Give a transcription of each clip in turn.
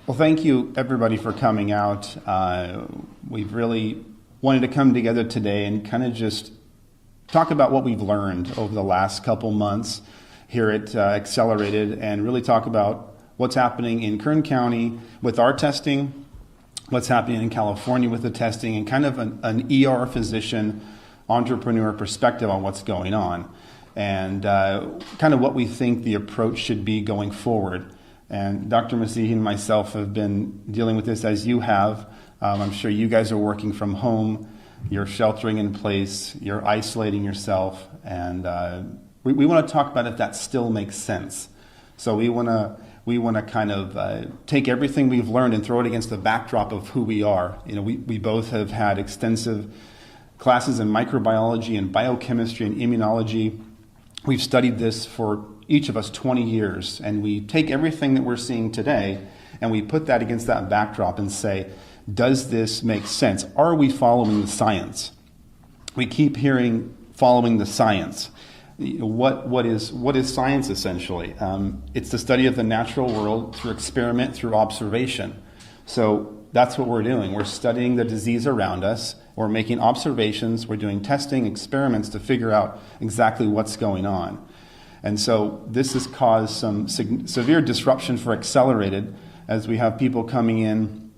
Well, thank you everybody for coming out. We've really wanted to come together today and kind of just talk about what we've learned over the last couple months here at Accelerated, and really talk about what's happening in Kern County with our testing, what's happening in California with the testing, and kind of an ER physician entrepreneur perspective on what's going on, and kind of what we think the approach should be going forward. And Dr. Masihi and myself have been dealing with this as you have. I'm sure you guys are working from home, you're sheltering in place, you're isolating yourself, and we want to talk about if that still makes sense. So we want to kind of take everything we've learned and throw it against the backdrop of who we are. You know, we both have had extensive classes in microbiology and biochemistry and immunology. We've studied this for each of us 20 years, and we take everything that we're seeing today and we put that against that backdrop and say, does this make sense? Are we following the science? We keep hearing following the science. What is science essentially? It's the study of the natural world through experiment, through observation. So that's what we're doing. We're studying the disease around us. We're making observations. We're doing testing, experiments to figure out exactly what's going on. And so this has caused some severe disruption for Accelerated, as we have people coming in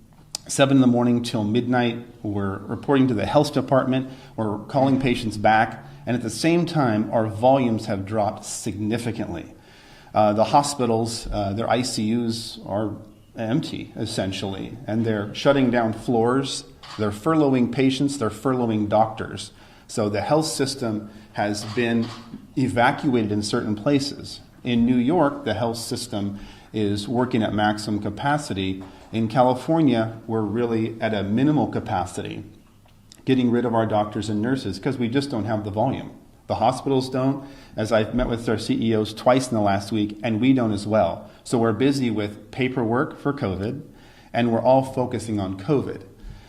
7 in the morning till midnight. We're reporting to the health department. We're calling patients back. And at the same time, our volumes have dropped significantly. The hospitals, their ICUs are empty, essentially, and they're shutting down floors. They're furloughing patients. They're furloughing doctors. So the health system has been evacuated in certain places. In New York, the health system is working at maximum capacity. In California, we're really at a minimal capacity, getting rid of our doctors and nurses because we just don't have the volume. The hospitals don't, as I've met with our CEOs twice in the last week, and we don't as well. So we're busy with paperwork for COVID, and we're all focusing on COVID.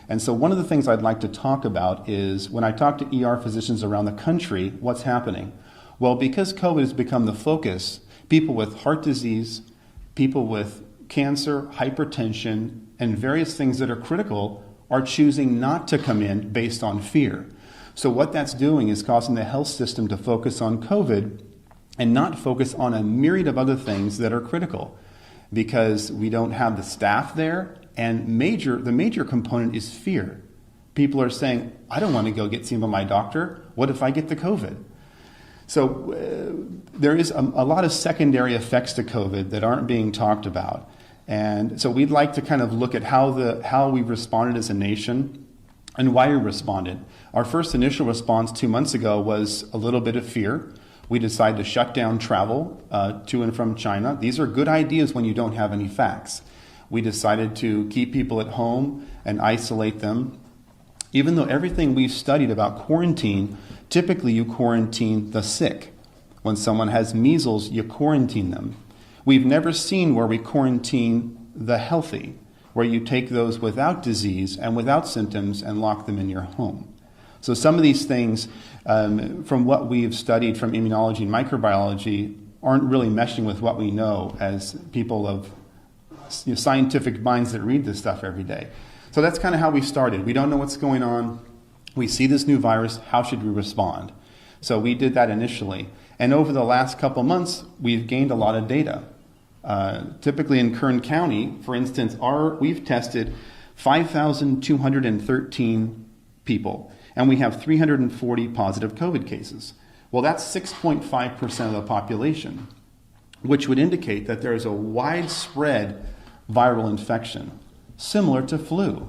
And so one of the things I'd like to talk about is when I talk to ER physicians around the country, what's happening? Well, because COVID has become the focus, people with heart disease, people with cancer, hypertension, and various things that are critical are choosing not to come in based on fear. So what that's doing is causing the health system to focus on COVID and not focus on a myriad of other things that are critical, because we don't have the staff there, and the major component is fear. People are saying, I don't want to go get seen by my doctor. What if I get the COVID? So there is a lot of secondary effects to COVID that aren't being talked about. And so we'd like to kind of look at how we've responded as a nation and why we responded. Our first initial response 2 months ago was a little bit of fear. We decided to shut down travel to and from China. These are good ideas when you don't have any facts. We decided to keep people at home and isolate them. Even though everything we've studied about quarantine, typically you quarantine the sick. When someone has measles, you quarantine them. We've never seen where we quarantine the healthy, where you take those without disease and without symptoms and lock them in your home. So some of these things, from what we've studied from immunology and microbiology, aren't really meshing with what we know as people of scientific minds that read this stuff every day. So that's kind of how we started. We don't know what's going on. We see this new virus. How should we respond? So we did that initially. And over the last couple months, we've gained a lot of data. Typically in Kern County, for instance, we've tested 5,213 people, and we have 340 positive COVID cases. Well, that's 6.5% of the population, which would indicate that there is a widespread viral infection, similar to flu.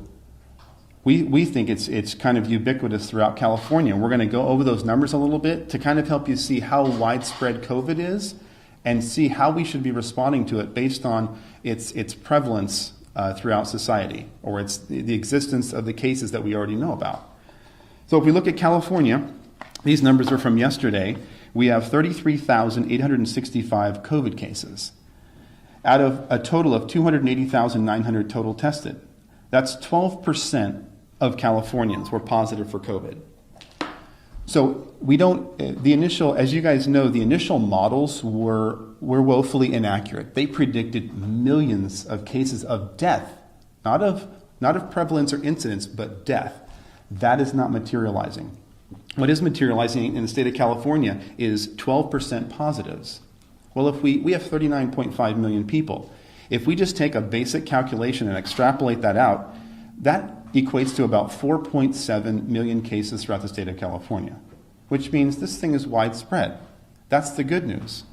We think it's kind of ubiquitous throughout California. We're going to go over those numbers a little bit to kind of help you see how widespread COVID is and see how we should be responding to it based on its prevalence throughout society, or it's the existence of the cases that we already know about. So if we look at California, these numbers are from yesterday. We have 33,865 COVID cases out of a total of 280,900 total tested. That's 12% of Californians were positive for COVID. So we don't, the initial, as you guys know, the initial models were woefully inaccurate. They predicted millions of cases of death, not of prevalence or incidence, but death. That is not materializing. What is materializing in the state of California is 12% positives. Well, if we have 39.5 million people. If we just take a basic calculation and extrapolate that out, that equates to about 4.7 million cases throughout the state of California, which means this thing is widespread. That's the good news.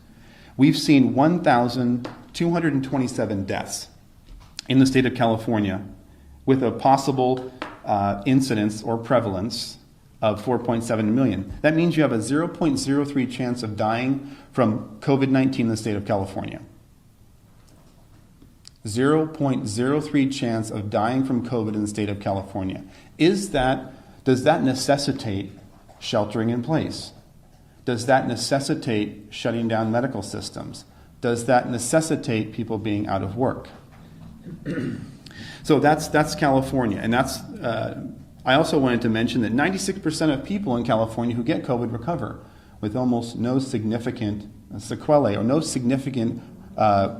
We've seen 1,227 deaths in the state of California with a possible incidence or prevalence of 4.7 million. That means you have a 0.03 chance of dying from COVID-19 in the state of California. 0.03 chance of dying from COVID in the state of California. Does that necessitate sheltering in place? Does that necessitate shutting down medical systems? Does that necessitate people being out of work? So that's California, and that's. I also wanted to mention that 96% of people in California who get COVID recover with almost no significant sequelae or no significant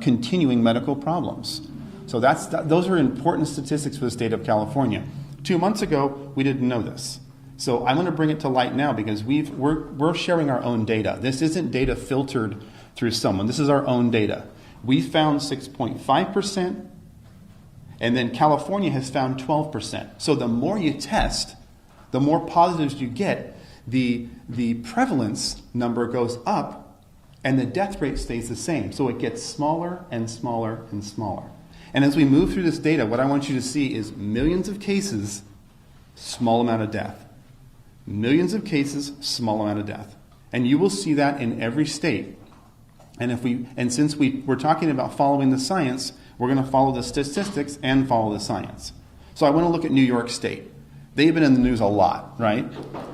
continuing medical problems. So those are important statistics for the state of California. 2 months ago, we didn't know this. So I'm going to bring it to light now because we're sharing our own data. This isn't data filtered through someone. This is our own data. We found 6.5%, and then California has found 12%. So the more you test, the more positives you get, the prevalence number goes up, and the death rate stays the same. So it gets smaller and smaller and smaller. And as we move through this data, what I want you to see is millions of cases, small amount of death. Millions of cases, small amount of death. And you will see that in every state. And since we're talking about following the science, we're going to follow the statistics and follow the science. So I want to look at New York State. They've been in the news a lot, right?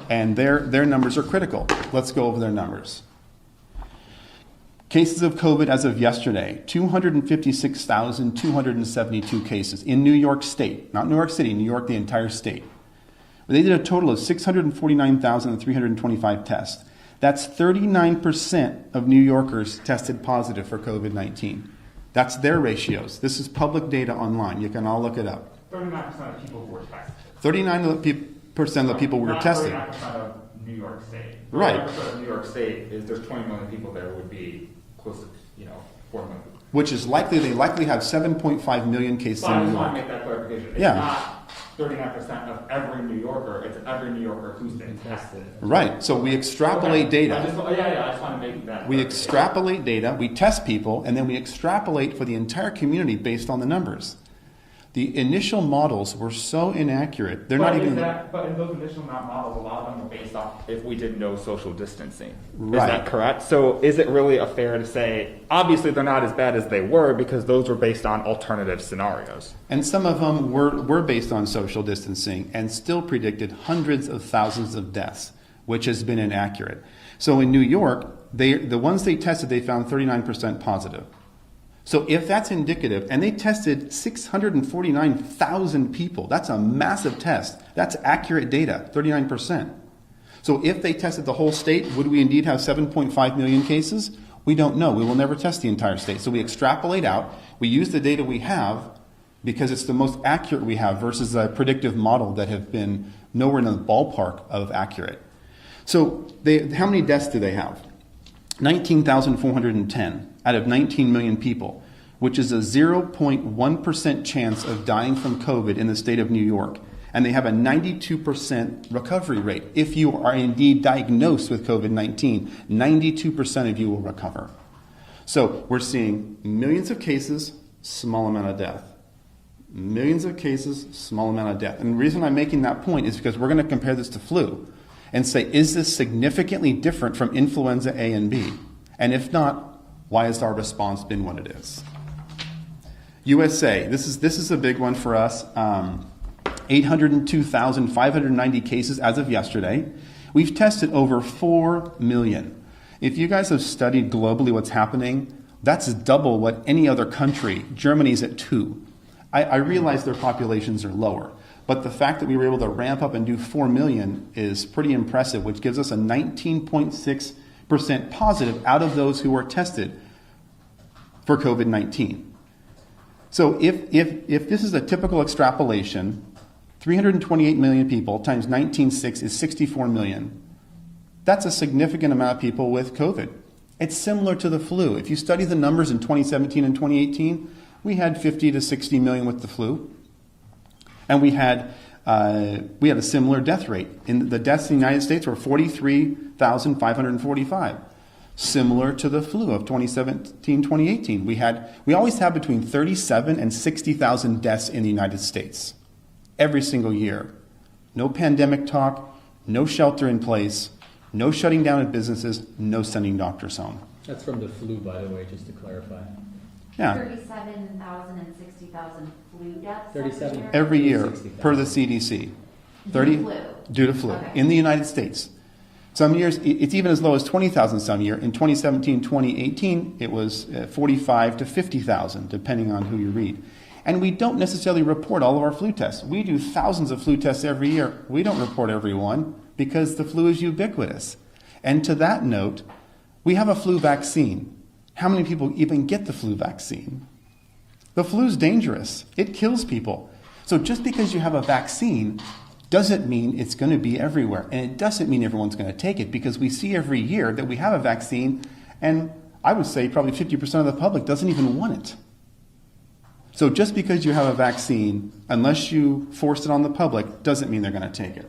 And their numbers are critical. Let's go over their numbers. Cases of COVID as of yesterday, 256,272 cases in New York State. Not New York City, New York, the entire state. They did a total of 649,325 tests. That's 39% of New Yorkers tested positive for COVID-19. That's their ratios. This is public data online. You can all look it up. 39% of people who were tested. 39% of the people were tested. 39% of New York State. Right. 39% of New York State is there's 20 million people there would be close to 4 million. Which is likely, they likely have 7.5 million cases So in I New just York. want to make that clarification. It's Yeah. not 39% of every New Yorker. It's every New Yorker who's been tested. Right. So we extrapolate data. I just want to make that. We extrapolate data, we test people, and then we extrapolate for the entire community based on the numbers. The initial models were so inaccurate, they're not even... But in those initial models, a lot of them were based off if we did no social distancing. Right. Is that correct? So is it really fair to say, obviously they're not as bad as they were because those were based on alternative scenarios? And some of them were based on social distancing and still predicted hundreds of thousands of deaths, which has been inaccurate. So in New York, the ones they tested, they found 39% positive. So if that's indicative, and they tested 649,000 people, that's a massive test. That's accurate data, 39%. So if they tested the whole state, would we indeed have 7.5 million cases? We don't know. We will never test the entire state. So we extrapolate out. We use the data we have because it's the most accurate we have versus a predictive model that have been nowhere in the ballpark of accurate. So how many deaths do they have? 19,410 out of 19 million people, which is a 0.1% chance of dying from COVID in the state of New York. And they have a 92% recovery rate. If you are indeed diagnosed with COVID-19, 92% of you will recover. So we're seeing millions of cases, small amount of death. Millions of cases, small amount of death. And the reason I'm making that point is because we're going to compare this to flu and say, is this significantly different from influenza A and B? And if not, why has our response been what it is? USA, this is a big one for us. 802,590 cases as of yesterday. We've tested over 4 million. If you guys have studied globally what's happening, that's double what any other country. Germany's at 2. I realize their populations are lower, But the fact that we were able to ramp up and do 4 million is pretty impressive, which gives us a 19.6% positive out of those who were tested for COVID-19. So if this is a typical extrapolation, 328 million people times 19.6 is 64 million. That's a significant amount of people with COVID. It's similar to the flu. If you study the numbers in 2017 and 2018, we had 50 to 60 million with the flu. And we had a similar death rate. The deaths in the United States were 43,545, similar to the flu of 2017, 2018. We always have between 37 and 60,000 deaths in the United States every single year. No pandemic talk, no shelter in place, no shutting down of businesses, no sending doctors home. That's from the flu, by the way, just to clarify. Yeah. 37,000 and 60,000 flu deaths 37. Every year, 60,000. per the CDC. Due to flu. Okay. In the United States. Some years, it's even as low as 20,000 some year. In 2017, 2018, it was 45 to 50,000, depending on who you read. And we don't necessarily report all of our flu tests. We do thousands of flu tests every year. We don't report every one because the flu is ubiquitous. And to that note, we have a flu vaccine. How many people even get the flu vaccine? The flu is dangerous. It kills people. So just because you have a vaccine doesn't mean it's going to be everywhere. And it doesn't mean everyone's going to take it, because we see every year that we have a vaccine, and I would say probably 50% of the public doesn't even want it. So just because you have a vaccine, unless you force it on the public, doesn't mean they're going to take it.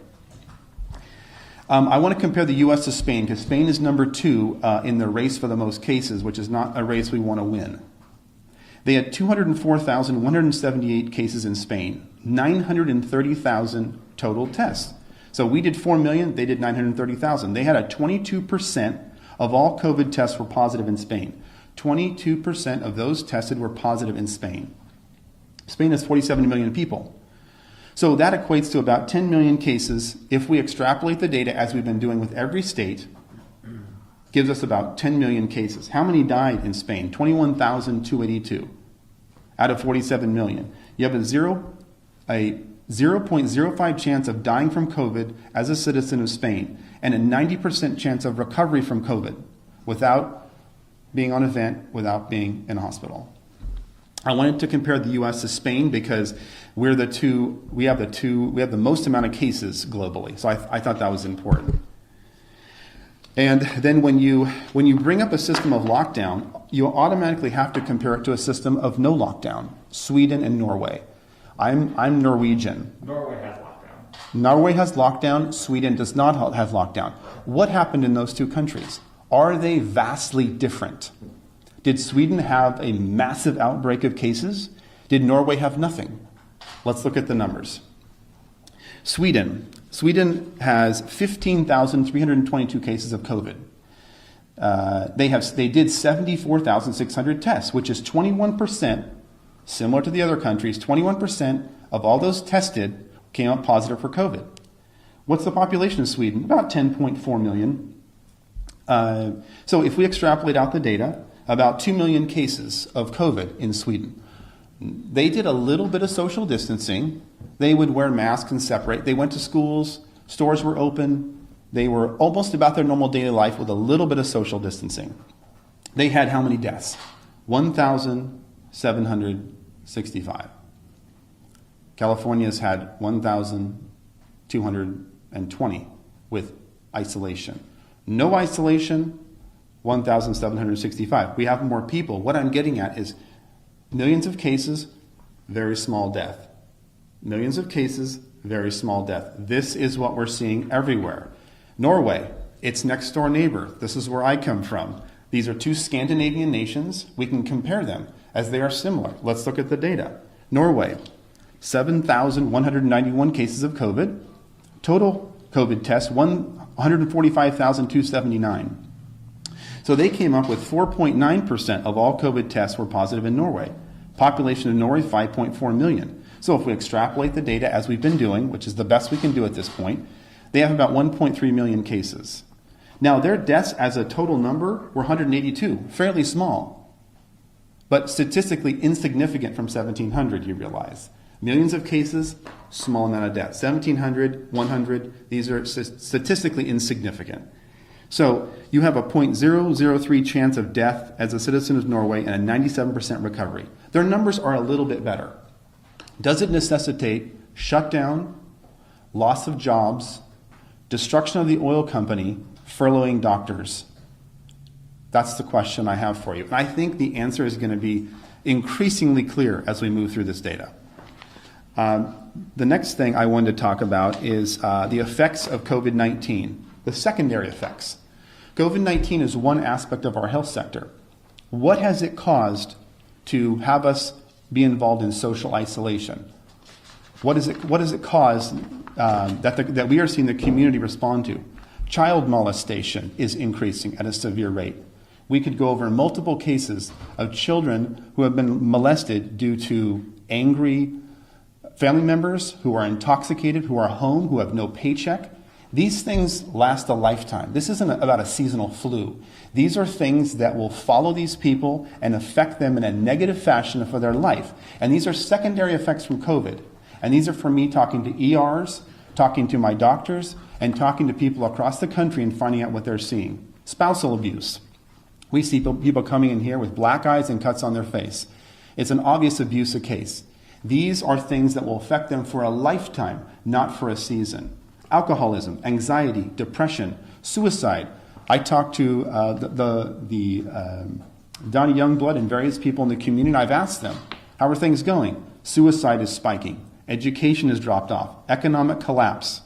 I want to compare the U.S. to Spain, because Spain is number 2 in the race for the most cases, which is not a race we want to win. They had 204,178 cases in Spain, 930,000 total tests. So we did 4 million, they did 930,000. They had a 22% of all COVID tests were positive in Spain. 22% of those tested were positive in Spain. Spain has 47 million people. So that equates to about 10 million cases. If we extrapolate the data as we've been doing with every state, gives us about 10 million cases. How many died in Spain? 21,282 out of 47 million. You have a 0.05 chance of dying from COVID as a citizen of Spain, and a 90% chance of recovery from COVID without being on a vent, without being in a hospital. I wanted to compare the U.S. to Spain because we have the most amount of cases globally. So I thought that was important. And then when you bring up a system of lockdown, you automatically have to compare it to a system of no lockdown. Sweden and Norway. I'm Norwegian. Norway has lockdown. Norway has lockdown. Sweden does not have lockdown. What happened in those two countries? Are they vastly different? Did Sweden have a massive outbreak of cases? Did Norway have nothing? Let's look at the numbers. Sweden has 15,322 cases of COVID. They did 74,600 tests, which is 21%, similar to the other countries. 21% of all those tested came up positive for COVID. What's the population of Sweden? About 10.4 million. So if we extrapolate out the data, about 2 million cases of COVID in Sweden. They did a little bit of social distancing. They would wear masks and separate. They went to schools, stores were open. They were almost about their normal daily life with a little bit of social distancing. They had how many deaths? 1,765. California's had 1,220 with isolation. No isolation, 1,765. We have more people. What I'm getting at is millions of cases, very small death. Millions of cases, very small death. This is what we're seeing everywhere. Norway, its next door neighbor. This is where I come from. These are two Scandinavian nations. We can compare them as they are similar. Let's look at the data. Norway, 7,191 cases of COVID. Total COVID tests, 145,279. So they came up with 4.9% of all COVID tests were positive in Norway. Population of Norway, 5.4 million. So if we extrapolate the data as we've been doing, which is the best we can do at this point, they have about 1.3 million cases. Now their deaths as a total number were 182, fairly small, but statistically insignificant from 1,700, you realize. Millions of cases, small amount of death. 1,700, 100, these are statistically insignificant. So you have a 0.003 chance of death as a citizen of Norway and a 97% recovery. Their numbers are a little bit better. Does it necessitate shutdown, loss of jobs, destruction of the oil company, furloughing doctors? That's the question I have for you. And I think the answer is going to be increasingly clear as we move through this data. The next thing I wanted to talk about is the effects of COVID-19, the secondary effects. COVID-19 is one aspect of our health sector. What has it caused to have us be involved in social isolation? What does it cause that we are seeing the community respond to? Child molestation is increasing at a severe rate. We could go over multiple cases of children who have been molested due to angry family members who are intoxicated, who are home, who have no paycheck. These things last a lifetime. This isn't about a seasonal flu. These are things that will follow these people and affect them in a negative fashion for their life. And these are secondary effects from COVID. And these are from me talking to ERs, talking to my doctors, and talking to people across the country and finding out what they're seeing. Spousal abuse. We see people coming in here with black eyes and cuts on their face. It's an obvious abuse case. These are things that will affect them for a lifetime, not for a season. Alcoholism, anxiety, depression, suicide. I talked to Donnie Youngblood and various people in the community, and I've asked them, how are things going? Suicide is spiking. Education has dropped off. Economic collapse.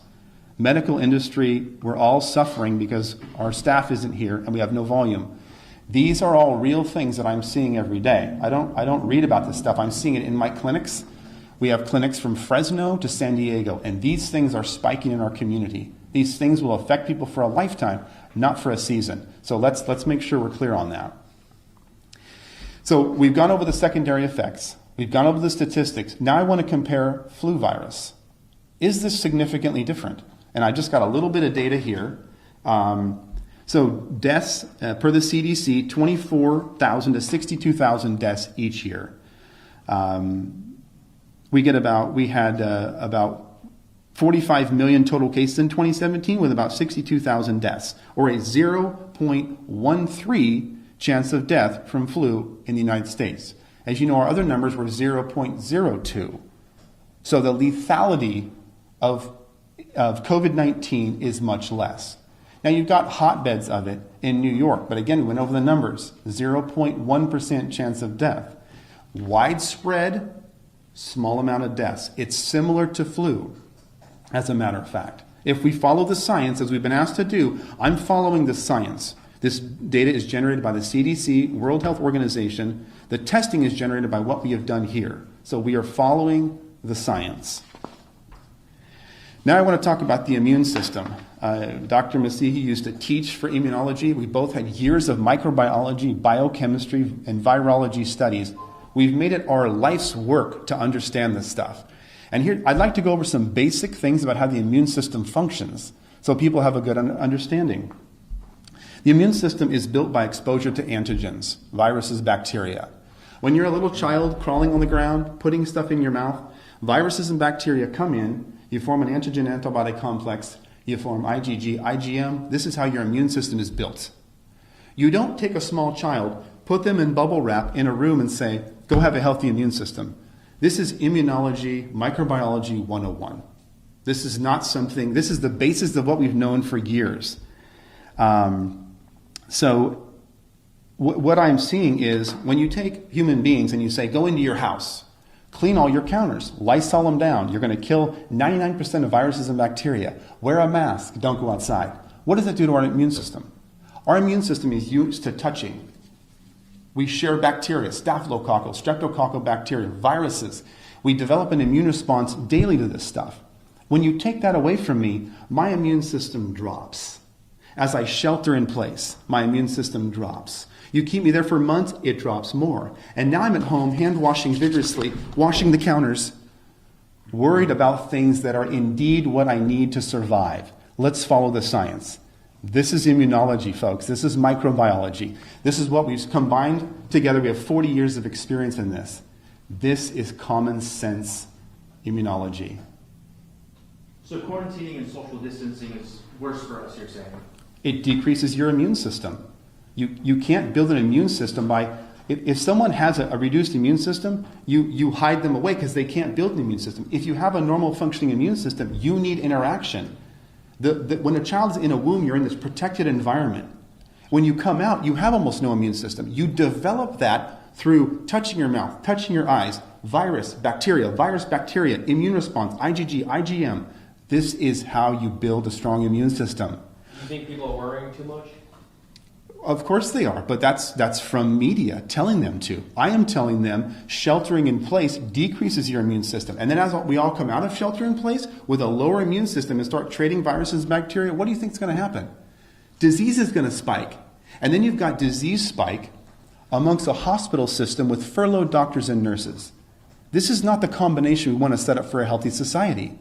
Medical industry, we're all suffering because our staff isn't here and we have no volume. These are all real things that I'm seeing every day. I don't read about this stuff. I'm seeing it in my clinics. We have clinics from Fresno to San Diego, and these things are spiking in our community. These things will affect people for a lifetime, not for a season. So let's make sure we're clear on that. So we've gone over the secondary effects. We've gone over the statistics. Now I want to compare flu virus. Is this significantly different? And I just got a little bit of data here. So deaths, per the CDC, 24,000 to 62,000 deaths each year. We had about 45 million total cases in 2017 with about 62,000 deaths, or a 0.13 chance of death from flu in the United States. As you know, our other numbers were 0.02. So the lethality of COVID-19 is much less. Now, you've got hotbeds of it in New York, but again, we went over the numbers. 0.1% chance of death. Widespread, small amount of deaths. It's similar to flu, as a matter of fact. If we follow the science, as we've been asked to do, I'm following the science. This data is generated by the CDC, World Health Organization. The testing is generated by what we have done here. So we are following the science. Now I want to talk about the immune system. Dr. Masihi used to teach for immunology. We both had years of microbiology, biochemistry, and virology studies. We've made it our life's work to understand this stuff. And here, I'd like to go over some basic things about how the immune system functions so people have a good understanding. The immune system is built by exposure to antigens, viruses, bacteria. When you're a little child crawling on the ground, putting stuff in your mouth, viruses and bacteria come in, you form an antigen-antibody complex, you form IgG, IgM. This is how your immune system is built. You don't take a small child, put them in bubble wrap in a room and say, go have a healthy immune system. This is immunology, microbiology 101. This is not something, this is the basis of what we've known for years. So what I'm seeing is when you take human beings and you say, go into your house, clean all your counters, Lysol them down. You're going to kill 99% of viruses and bacteria. Wear a mask. Don't go outside. What does it do to our immune system? Our immune system is used to touching. We share bacteria, staphylococcal, streptococcal bacteria, viruses. We develop an immune response daily to this stuff. When you take that away from me, my immune system drops. As I shelter in place, my immune system drops. You keep me there for months, it drops more. And now I'm at home, hand washing vigorously, washing the counters, worried about things that are indeed what I need to survive. Let's follow the science. This is immunology, folks. This is microbiology. This is what we've combined together. We have 40 years of experience in this. This is common sense immunology. So quarantining and social distancing is worse for us, you're saying? It decreases your immune system. You can't build an immune system by, if someone has a reduced immune system, you hide them away because they can't build an immune system. If you have a normal functioning immune system, you need interaction. When a child is in a womb, you're in this protected environment. When you come out, you have almost no immune system. You develop that through touching your mouth, touching your eyes, virus, bacteria, immune response, IgG, IgM. This is how you build a strong immune system. You think people are worrying too much? Of course they are, but that's from media telling them to. I am telling them sheltering in place decreases your immune system. And then as we all come out of shelter in place with a lower immune system and start trading viruses and bacteria, what do you think is going to happen? Disease is going to spike. And then you've got disease spike amongst a hospital system with furloughed doctors and nurses. This is not the combination we want to set up for a healthy society.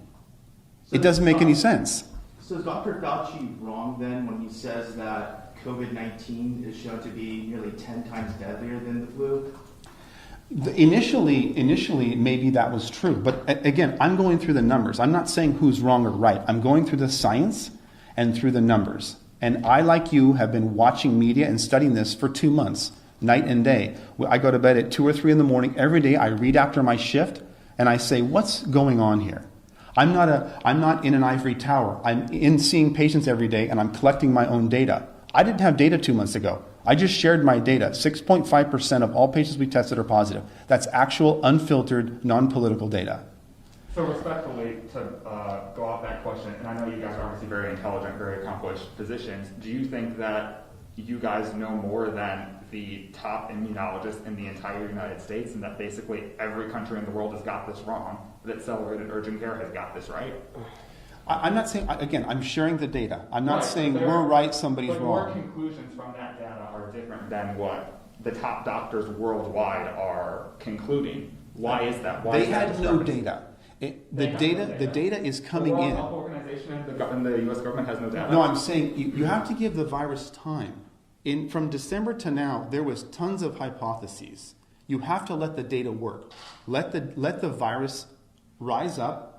It doesn't make any sense. So is Dr. Fauci wrong then when he says that COVID-19 is shown to be nearly 10 times deadlier than the flu? Initially, maybe that was true. But again, I'm going through the numbers. I'm not saying who's wrong or right. I'm going through the science and through the numbers. And I, like you, have been watching media and studying this for 2 months, night and day. I go to bed at 2 or 3 in the morning. Every day I read after my shift and I say, what's going on here? I'm not in an ivory tower. I'm in seeing patients every day and I'm collecting my own data. I didn't have data 2 months ago. I just shared my data. 6.5% of all patients we tested are positive. That's actual, unfiltered, non-political data. So respectfully, to go off that question, and I know you guys are obviously very intelligent, very accomplished physicians, do you think that you guys know more than the top immunologists in the entire United States, and that basically every country in the world has got this wrong, that Accelerated Urgent Care has got this right? I'm not saying, again, I'm sharing the data. I'm not Right, saying but we're right, somebody's but your wrong. conclusions from that data are different than what the top doctors worldwide are concluding. Why is that? Why They is that had no discrepancy? data. They have no The data is coming the World in. Health Organization and the U.S. government has no data. No, I'm saying you have to give the virus time. From December to now, there was tons of hypotheses. You have to let the data work. Let the virus rise up.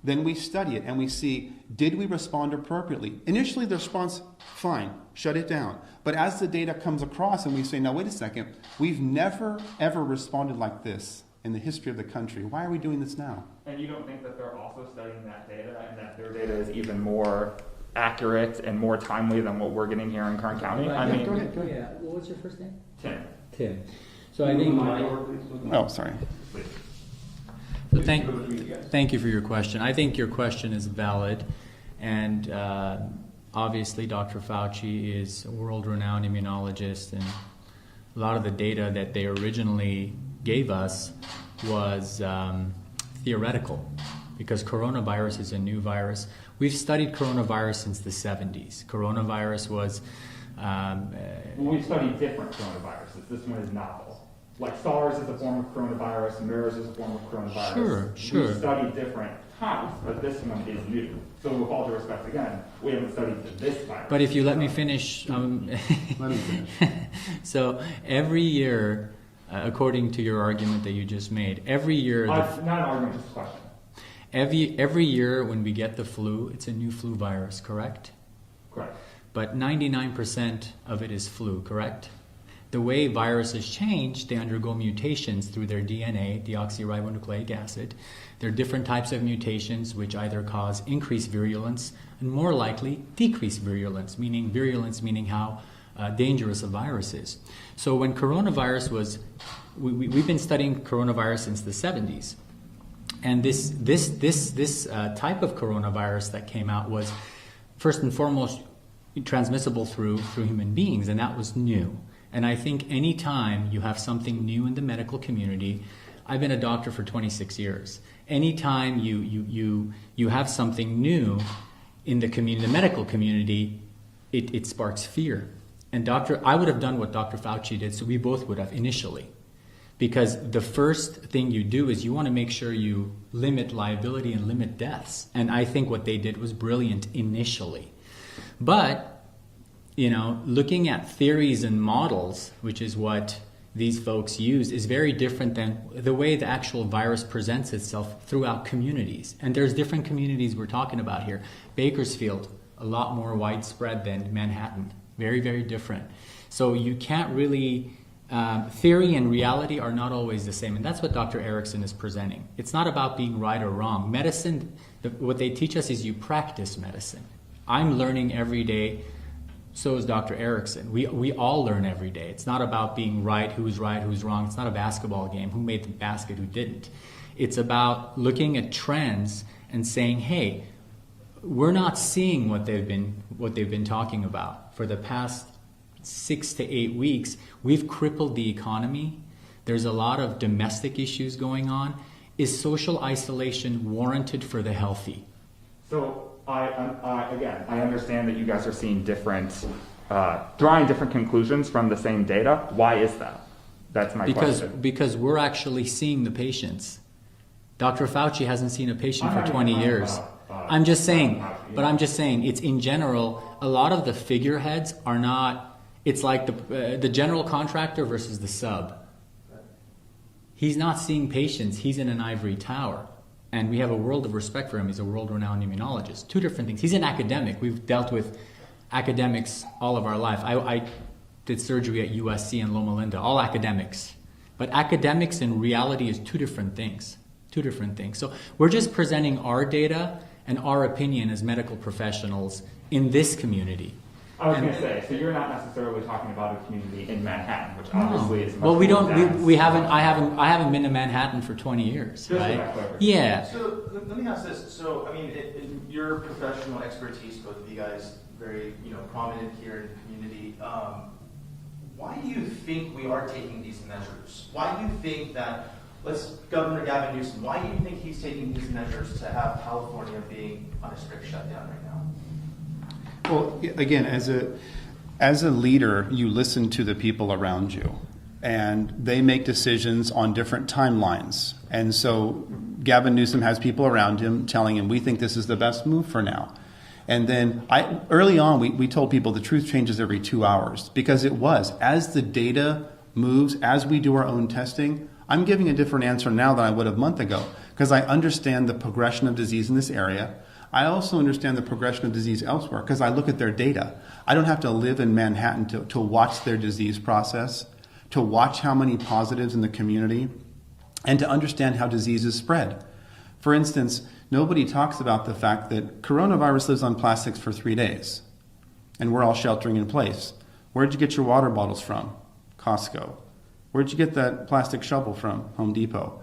Then we study it and we see, did we respond appropriately? Initially, the response, fine, shut it down. But as the data comes across and we say, now wait a second, we've never, ever responded like this in the history of the country. Why are we doing this now? And you don't think that they're also studying that data and that their data is even more accurate and more timely than what we're getting here in Kern County? I mean, go ahead. Yeah, what was your first name? Tim. Tim. So I think Oh, sorry. Please. So thank you for your question. I think your question is valid, and obviously Dr. Fauci is a world-renowned immunologist, and a lot of the data that they originally gave us was theoretical, because coronavirus is a new virus. We've studied coronavirus since the 70s. Coronavirus was... We've studied different coronaviruses. This one is novel. Like SARS is a form of coronavirus, MERS is a form of coronavirus. Sure. We've studied different types, but this one is new. So with all due respect, again, we haven't studied this virus. But if you let me finish... Let me finish. So every year, according to your argument that you just made, every year... Not an argument, just a question. Every year when we get the flu, it's a new flu virus, correct? Correct. But 99% of it is flu, correct? The way viruses change, they undergo mutations through their DNA, deoxyribonucleic acid. There are different types of mutations which either cause increased virulence and more likely decreased virulence, meaning how dangerous a virus is. So when coronavirus was, we've been studying coronavirus since the 70s. And this type of coronavirus that came out was first and foremost transmissible through human beings, and that was new. And I think any time you have something new in the medical community, I've been a doctor for 26 years. Anytime you have something new in the community, the medical community, it sparks fear. And I would have done what Dr. Fauci did, so we both would have initially. Because the first thing you do is you want to make sure you limit liability and limit deaths. And I think what they did was brilliant initially. But, looking at theories and models, which is what these folks use is very different than the way the actual virus presents itself throughout communities. And there's different communities we're talking about here. Bakersfield, a lot more widespread than Manhattan. Very, very different. So you can't really, theory and reality are not always the same. And that's what Dr. Erickson is presenting. It's not about being right or wrong. Medicine, what they teach us is you practice medicine. I'm learning every day. So is Dr. Erickson. We all learn every day. It's not about being right, who's wrong. It's not a basketball game, who made the basket, who didn't. It's about looking at trends and saying, hey, we're not seeing what they've been talking about. For the past 6 to 8 weeks, we've crippled the economy. There's a lot of domestic issues going on. Is social isolation warranted for the healthy? So I understand that you guys are seeing drawing different conclusions from the same data. Why is that? That's my question. Because we're actually seeing the patients. Dr. Fauci hasn't seen a patient for 20 years. I'm just saying it's in general, a lot of the figureheads are not, it's like the general contractor versus the sub. He's not seeing patients, he's in an ivory tower. And we have a world of respect for him. He's a world-renowned immunologist. Two different things. He's an academic. We've dealt with academics all of our life. I did surgery at USC and Loma Linda, all academics. But academics and reality is two different things. Two different things. So we're just presenting our data and our opinion as medical professionals in this community. I was going to say, so you're not necessarily talking about a community in Manhattan, which obviously is much well, we more don't. dense. We haven't. I haven't been to Manhattan for 20 years, Just for right? that clarification. Yeah. So let me ask this. So I mean, in your professional expertise, both of you guys, very prominent here in the community. Why do you think we are taking these measures? Why do you think that? Governor Gavin Newsom. Why do you think he's taking these measures to have California being on a strict shutdown right now? Well, again, as a leader, you listen to the people around you, and they make decisions on different timelines. And so Gavin Newsom has people around him telling him, we think this is the best move for now. And then early on, we told people the truth changes every 2 hours, because it was. As the data moves, as we do our own testing, I'm giving a different answer now than I would a month ago, because I understand the progression of disease in this area. I also understand the progression of disease elsewhere because I look at their data. I don't have to live in Manhattan to watch their disease process, to watch how many positives in the community, and to understand how disease is spread. For instance, nobody talks about the fact that coronavirus lives on plastics for 3 days, and we're all sheltering in place. Where'd you get your water bottles from? Costco. Where'd you get that plastic shovel from? Home Depot.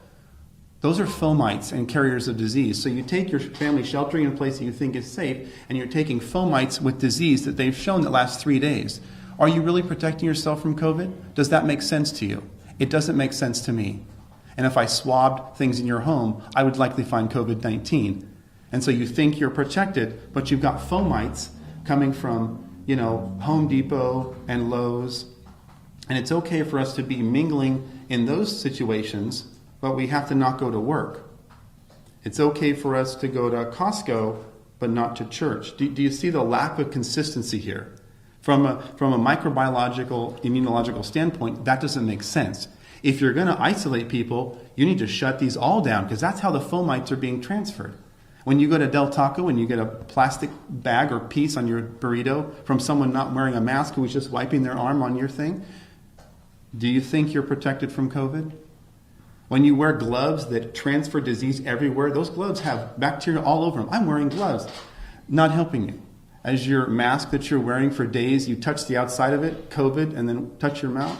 Those are fomites and carriers of disease. So you take your family sheltering in a place that you think is safe, and you're taking fomites with disease that they've shown that lasts 3 days. Are you really protecting yourself from COVID? Does that make sense to you? It doesn't make sense to me. And if I swabbed things in your home, I would likely find COVID-19. And so you think you're protected, but you've got fomites coming from, Home Depot and Lowe's. And it's okay for us to be mingling in those situations, but we have to not go to work. It's okay for us to go to Costco, but not to church. Do you see the lack of consistency here? From a microbiological, immunological standpoint, that doesn't make sense. If you're going to isolate people, you need to shut these all down, because that's how the fomites are being transferred. When you go to Del Taco and you get a plastic bag or piece on your burrito from someone not wearing a mask who was just wiping their arm on your thing, do you think you're protected from COVID? When you wear gloves that transfer disease everywhere, those gloves have bacteria all over them. I'm wearing gloves, not helping you. As your mask that you're wearing for days, you touch the outside of it, COVID, and then touch your mouth.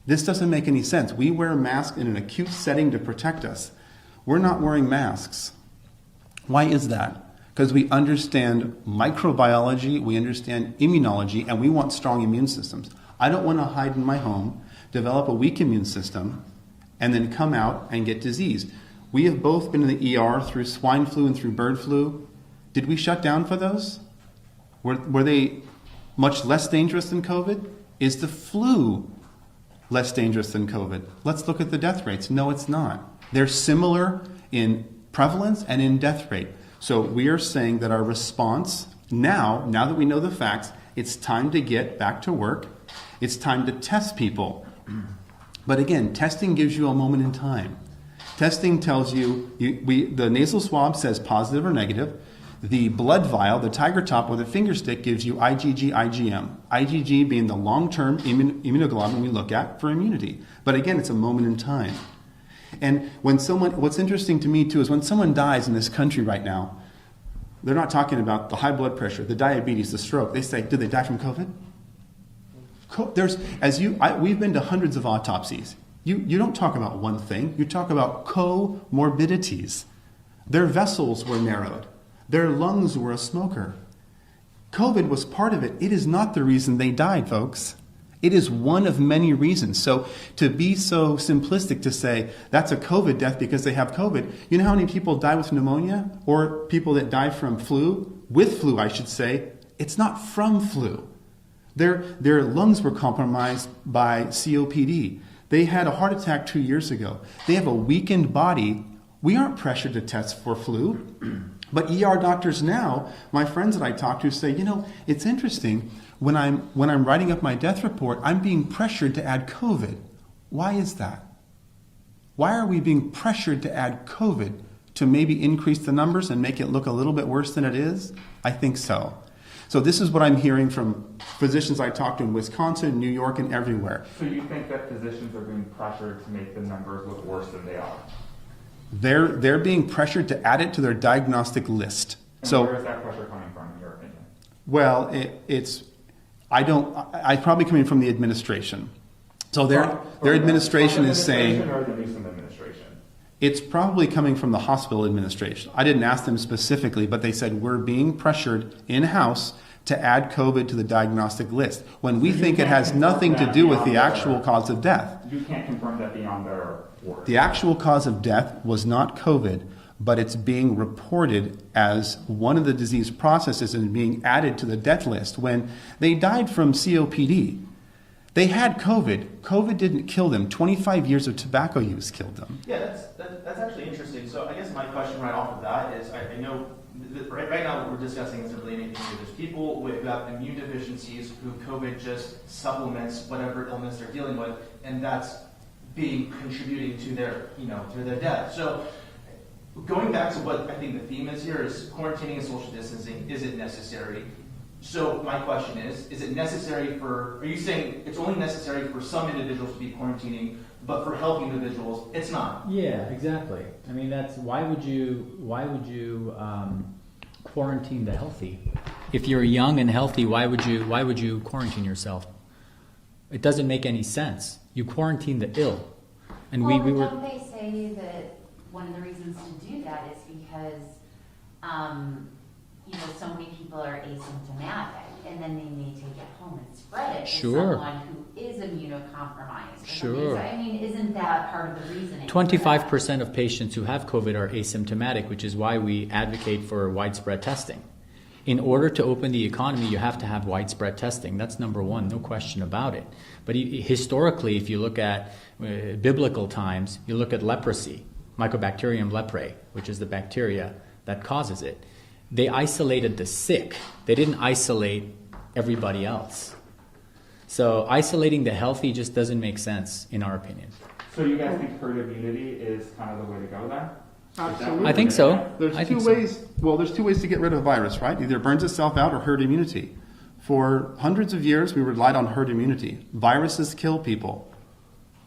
This doesn't make any sense. We wear masks in an acute setting to protect us. We're not wearing masks. Why is that? Because we understand microbiology, we understand immunology, and we want strong immune systems. I don't want to hide in my home, develop a weak immune system, and then come out and get disease. We have both been in the ER through swine flu and through bird flu. Did we shut down for those? Were they much less dangerous than COVID? Is the flu less dangerous than COVID? Let's look at the death rates. No, it's not. They're similar in prevalence and in death rate. So we are saying that our response now that we know the facts, it's time to get back to work. It's time to test people. But again, testing gives you a moment in time. Testing tells you, the nasal swab says positive or negative. The blood vial, the tiger top or the finger stick gives you IgG, IgM. IgG being the long-term immunoglobulin we look at for immunity. But again, it's a moment in time. And what's interesting to me too is when someone dies in this country right now, they're not talking about the high blood pressure, the diabetes, the stroke. They say, did they die from COVID? We've been to hundreds of autopsies. You don't talk about one thing. You talk about comorbidities. Their vessels were narrowed. Their lungs were a smoker. COVID was part of it. It is not the reason they died, folks. It is one of many reasons. So to be so simplistic to say that's a COVID death because they have COVID, you know how many people die with pneumonia or people that die from flu? With flu, I should say. It's not from flu. Their lungs were compromised by COPD. They had a heart attack 2 years ago. They have a weakened body. We aren't pressured to test for flu. But ER doctors now, my friends that I talk to say, it's interesting. When I'm writing up my death report, I'm being pressured to add COVID. Why is that? Why are we being pressured to add COVID to maybe increase the numbers and make it look a little bit worse than it is? I think so. So this is what I'm hearing from physicians I talk to in Wisconsin, New York, and everywhere. So you think that physicians are being pressured to make the numbers look worse than they are? They're being pressured to add it to their diagnostic list. And so where is that pressure coming from, in your opinion? Well, I'm probably coming from the administration. So their administration is saying, or the Newsom administration? it's probably coming from the hospital administration. I didn't ask them specifically, but they said we're being pressured in-house to add COVID to the diagnostic list when we think it has nothing to do with the actual cause of death. You can't confirm that beyond their word. The actual cause of death was not COVID, but it's being reported as one of the disease processes and being added to the death list. When they died from COPD, they had COVID. COVID didn't kill them. 25 years of tobacco use killed them. Yeah, that's actually interesting. So I guess my question right off of that is, I know that right now what we're discussing isn't really anything new. There's people who have immune deficiencies who COVID just supplements whatever illness they're dealing with, and that's contributing to their death. So going back to what I think the theme is here is quarantining and social distancing. Is it necessary? So my question is it necessary are you saying it's only necessary for some individuals to be quarantining, but for healthy individuals, it's not? Yeah, exactly. I mean, that's why would you quarantine the healthy? If you're young and healthy, why would you quarantine yourself? It doesn't make any sense. You quarantine the ill, and we were. Don't they say that one of the reasons to do that is because, so many people are asymptomatic, and then they may take it home and spread it to someone who is immunocompromised. Sure. I mean, isn't that part of the reasoning? 25% of patients who have COVID are asymptomatic, which is why we advocate for widespread testing. In order to open the economy, you have to have widespread testing. That's number one, no question about it. But historically, if you look at biblical times, you look at leprosy, Mycobacterium leprae, which is the bacteria that causes it. They isolated the sick. They didn't isolate everybody else. So isolating the healthy just doesn't make sense, in our opinion. So you guys think herd immunity is kind of the way to go then? Absolutely. I think so. There's I two think so. ways. Well, there's two ways to get rid of a virus, right? Either it burns itself out or herd immunity. For hundreds of years, we relied on herd immunity. Viruses kill people.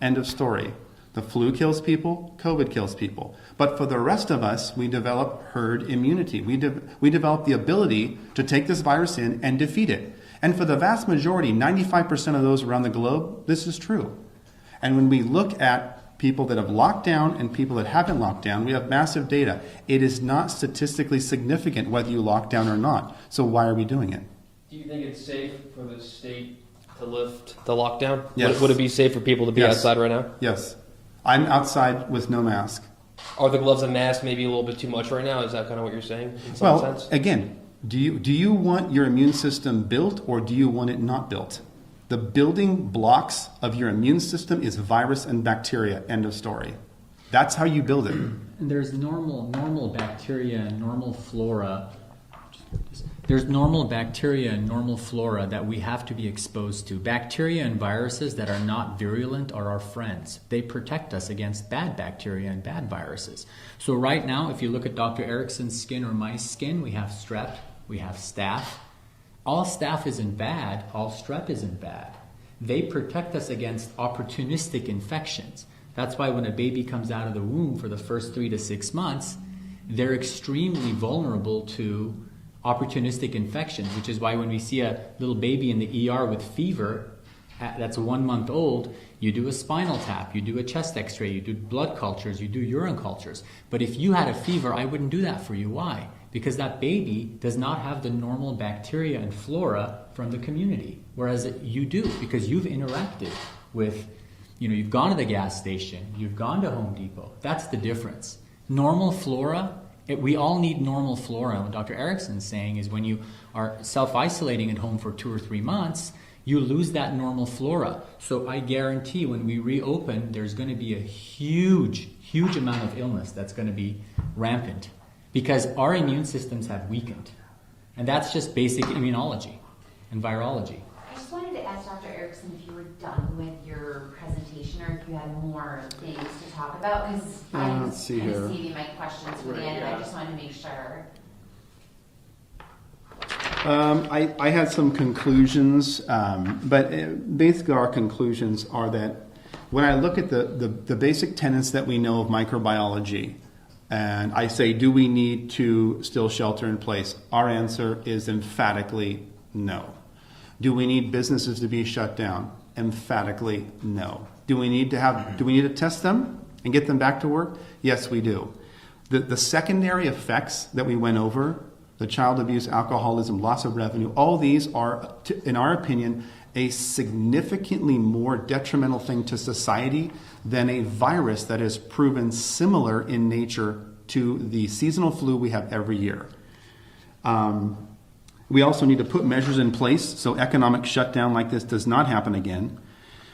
End of story. The flu kills people, COVID kills people. But for the rest of us, we develop herd immunity. We develop the ability to take this virus in and defeat it. And for the vast majority, 95% of those around the globe, this is true. And when we look at people that have locked down and people that haven't locked down, we have massive data. It is not statistically significant whether you lock down or not. So why are we doing it? Do you think it's safe for the state to lift the lockdown? Yes. Would it be safe for people to be Yes. outside right now? Yes. I'm outside with no mask. Are the gloves and masks maybe a little bit too much right now? Is that kind of what you're saying in some sense? Again, do you want your immune system built or do you want it not built? The building blocks of your immune system is virus and bacteria. End of story. That's how you build it. And there's normal bacteria and normal flora There's normal bacteria and normal flora that we have to be exposed to. Bacteria and viruses that are not virulent are our friends. They protect us against bad bacteria and bad viruses. So right now, if you look at Dr. Erickson's skin or my skin, we have strep, we have staph. All staph isn't bad, all strep isn't bad. They protect us against opportunistic infections. That's why when a baby comes out of the womb for the first 3 to 6 months, they're extremely vulnerable to opportunistic infections, which is why when we see a little baby in the ER with fever that's 1 month old, you do a spinal tap, you do a chest x-ray, you do blood cultures, you do urine cultures. But if you had a fever, I wouldn't do that for you. Why? Because that baby does not have the normal bacteria and flora from the community, whereas you do, because you've interacted with, you've gone to the gas station, you've gone to Home Depot. That's the difference. Normal flora, we all need normal flora. What Dr. Erickson's saying is when you are self-isolating at home for 2 or 3 months, you lose that normal flora. So I guarantee when we reopen, there's going to be a huge amount of illness that's going to be rampant because our immune systems have weakened. And that's just basic immunology and virology. I just wanted to ask Dr. Erickson if you were done with your presentation or if you had more things to talk about, because I'm let's see kind here. of saving my questions for the end, and I just wanted to make sure. I had some conclusions, but basically our conclusions are that when I look at the basic tenets that we know of microbiology, and I say, do we need to still shelter in place? Our answer is emphatically no. Do we need businesses to be shut down? Emphatically no. Do we need to test them and get them back to work? Yes, we do. The secondary effects that we went over, the child abuse, alcoholism, loss of revenue, all these are, in our opinion, a significantly more detrimental thing to society than a virus that is proven similar in nature to the seasonal flu we have every year. We also need to put measures in place so economic shutdown like this does not happen again.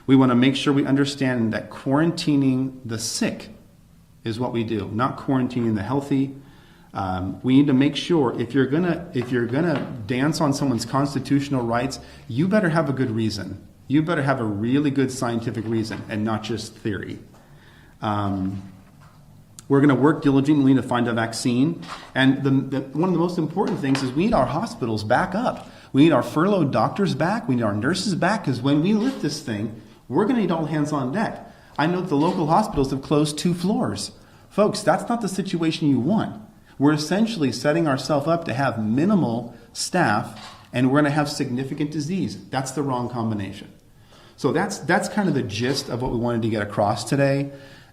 We want to make sure we understand that quarantining the sick is what we do, not quarantining the healthy. We need to make sure if you're gonna dance on someone's constitutional rights, you better have a good reason. You better have a really good scientific reason and not just theory. We're going to work diligently to find a vaccine. And one of the most important things is we need our hospitals back up. We need our furloughed doctors back. We need our nurses back, because when we lift this thing, we're going to need all hands on deck. I know the local hospitals have closed 2 floors. Folks, that's not the situation you want. We're essentially setting ourselves up to have minimal staff, and we're going to have significant disease. That's the wrong combination. So that's kind of the gist of what we wanted to get across today.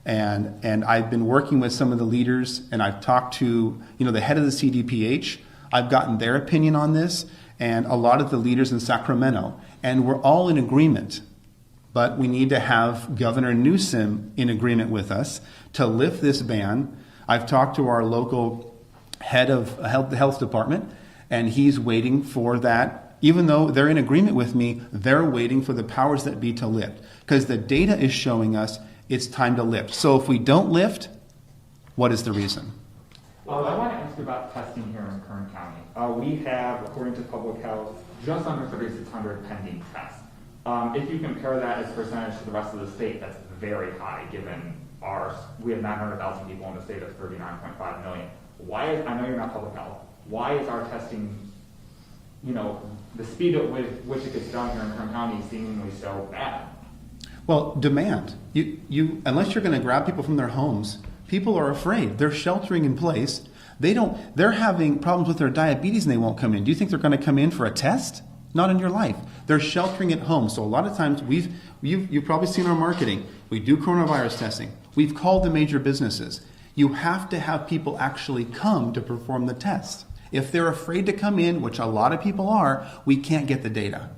And I've been working with some of the leaders, and I've talked to the head of the CDPH. I've gotten their opinion on this, and a lot of the leaders in Sacramento, and we're all in agreement. But we need to have Governor Newsom in agreement with us to lift this ban. I've talked to our local head of the health department, and he's waiting for that. Even though they're in agreement with me, they're waiting for the powers that be to lift, because the data is showing us it's time to lift. So if we don't lift, what is the reason? I want to ask you about testing here in Kern County. We have, according to public health, just under 3,600 pending tests. If you compare that as percentage to the rest of the state, that's very high, given we have 900,000 people in the state of 39.5 million. I know you're not public health. Why is our testing, the speed at which it gets done here in Kern County seemingly so bad? Well, demand. Unless you're going to grab people from their homes, people are afraid. They're sheltering in place. They're having problems with their diabetes and they won't come in. Do you think they're going to come in for a test? Not in your life. They're sheltering at home. So a lot of times you've probably seen our marketing. We do coronavirus testing. We've called the major businesses. You have to have people actually come to perform the test. If they're afraid to come in, which a lot of people are, we can't get the data.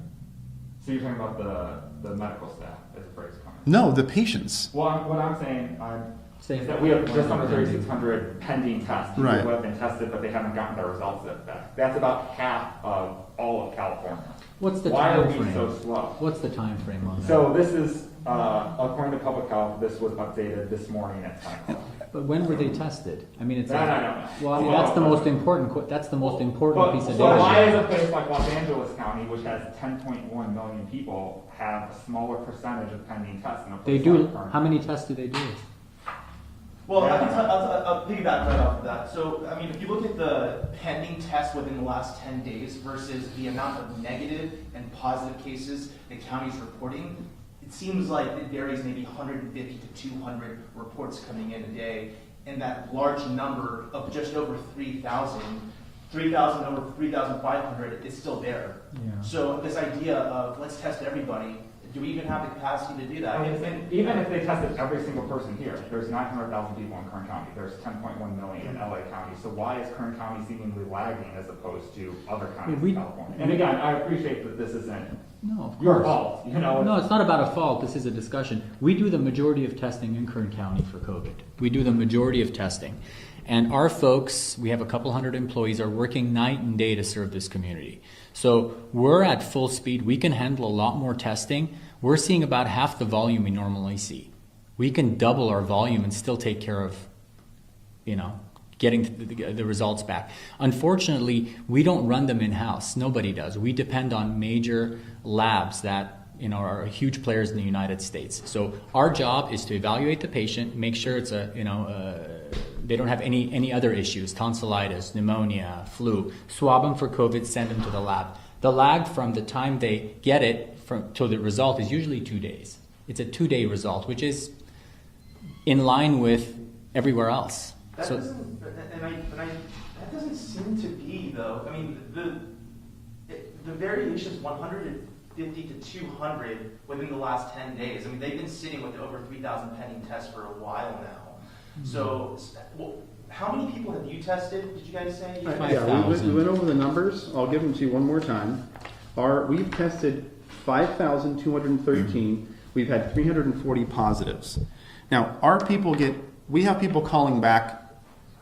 So you're talking about the medical staff as afraid to come in? No, the patients. Well, what I'm saying is that we have just under 3,600 pending tests. People Right. who have been tested, but they haven't gotten their results back. That's about half of all of California. What's the Why time are we frame? so slow? What's the time frame on that? So this is, according to public health, this was updated this morning at 10 o'clock. But when were they tested? I mean, it's That I don't know. well, I mean, that's the most important. That's the most important piece of So why data. does a place like Los Angeles County, which has 10.1 million people, have a smaller percentage of pending tests than a They place do. like Kern? How many tests do they do? Well, I'll piggyback right off of that. So, I mean, if you look at the pending tests within the last 10 days versus the amount of negative and positive cases the county's reporting, it seems like it varies maybe 150 to 200 reports coming in a day, and that large number of just over 3,000 over 3,500 is still there. Yeah. So this idea of let's test everybody, do we even have the capacity to do that? Even if they tested every single person here, there's 900,000 people in Kern County. There's 10.1 million in LA County. So why is Kern County seemingly lagging as opposed to other counties in California? And again, I appreciate that this isn't No, of your course. fault. You know, No, it's not about a fault. This is a discussion. We do the majority of testing in Kern County for COVID. We do the majority of testing. And our folks, we have a couple hundred employees, are working night and day to serve this community. So we're at full speed. We can handle a lot more testing. We're seeing about half the volume we normally see. We can double our volume and still take care of, getting the results back. Unfortunately, we don't run them in-house. Nobody does. We depend on major labs that are huge players in the United States. So our job is to evaluate the patient, make sure it's they don't have any other issues, tonsillitis, pneumonia, flu, swab them for COVID, send them to the lab. The lag from the time they get it to the result is usually 2 days. It's a 2-day result, which is in line with everywhere else. That doesn't seem to be though. I mean, the variation is 150 to 200 within the last 10 days. I mean, they've been sitting with over 3,000 pending tests for a while now. So, how many people have you tested? Did you guys say? Yeah, we went over the numbers. I'll give them to you one more time. We've tested 5,213. We've had 340 positives. Now, we have people calling back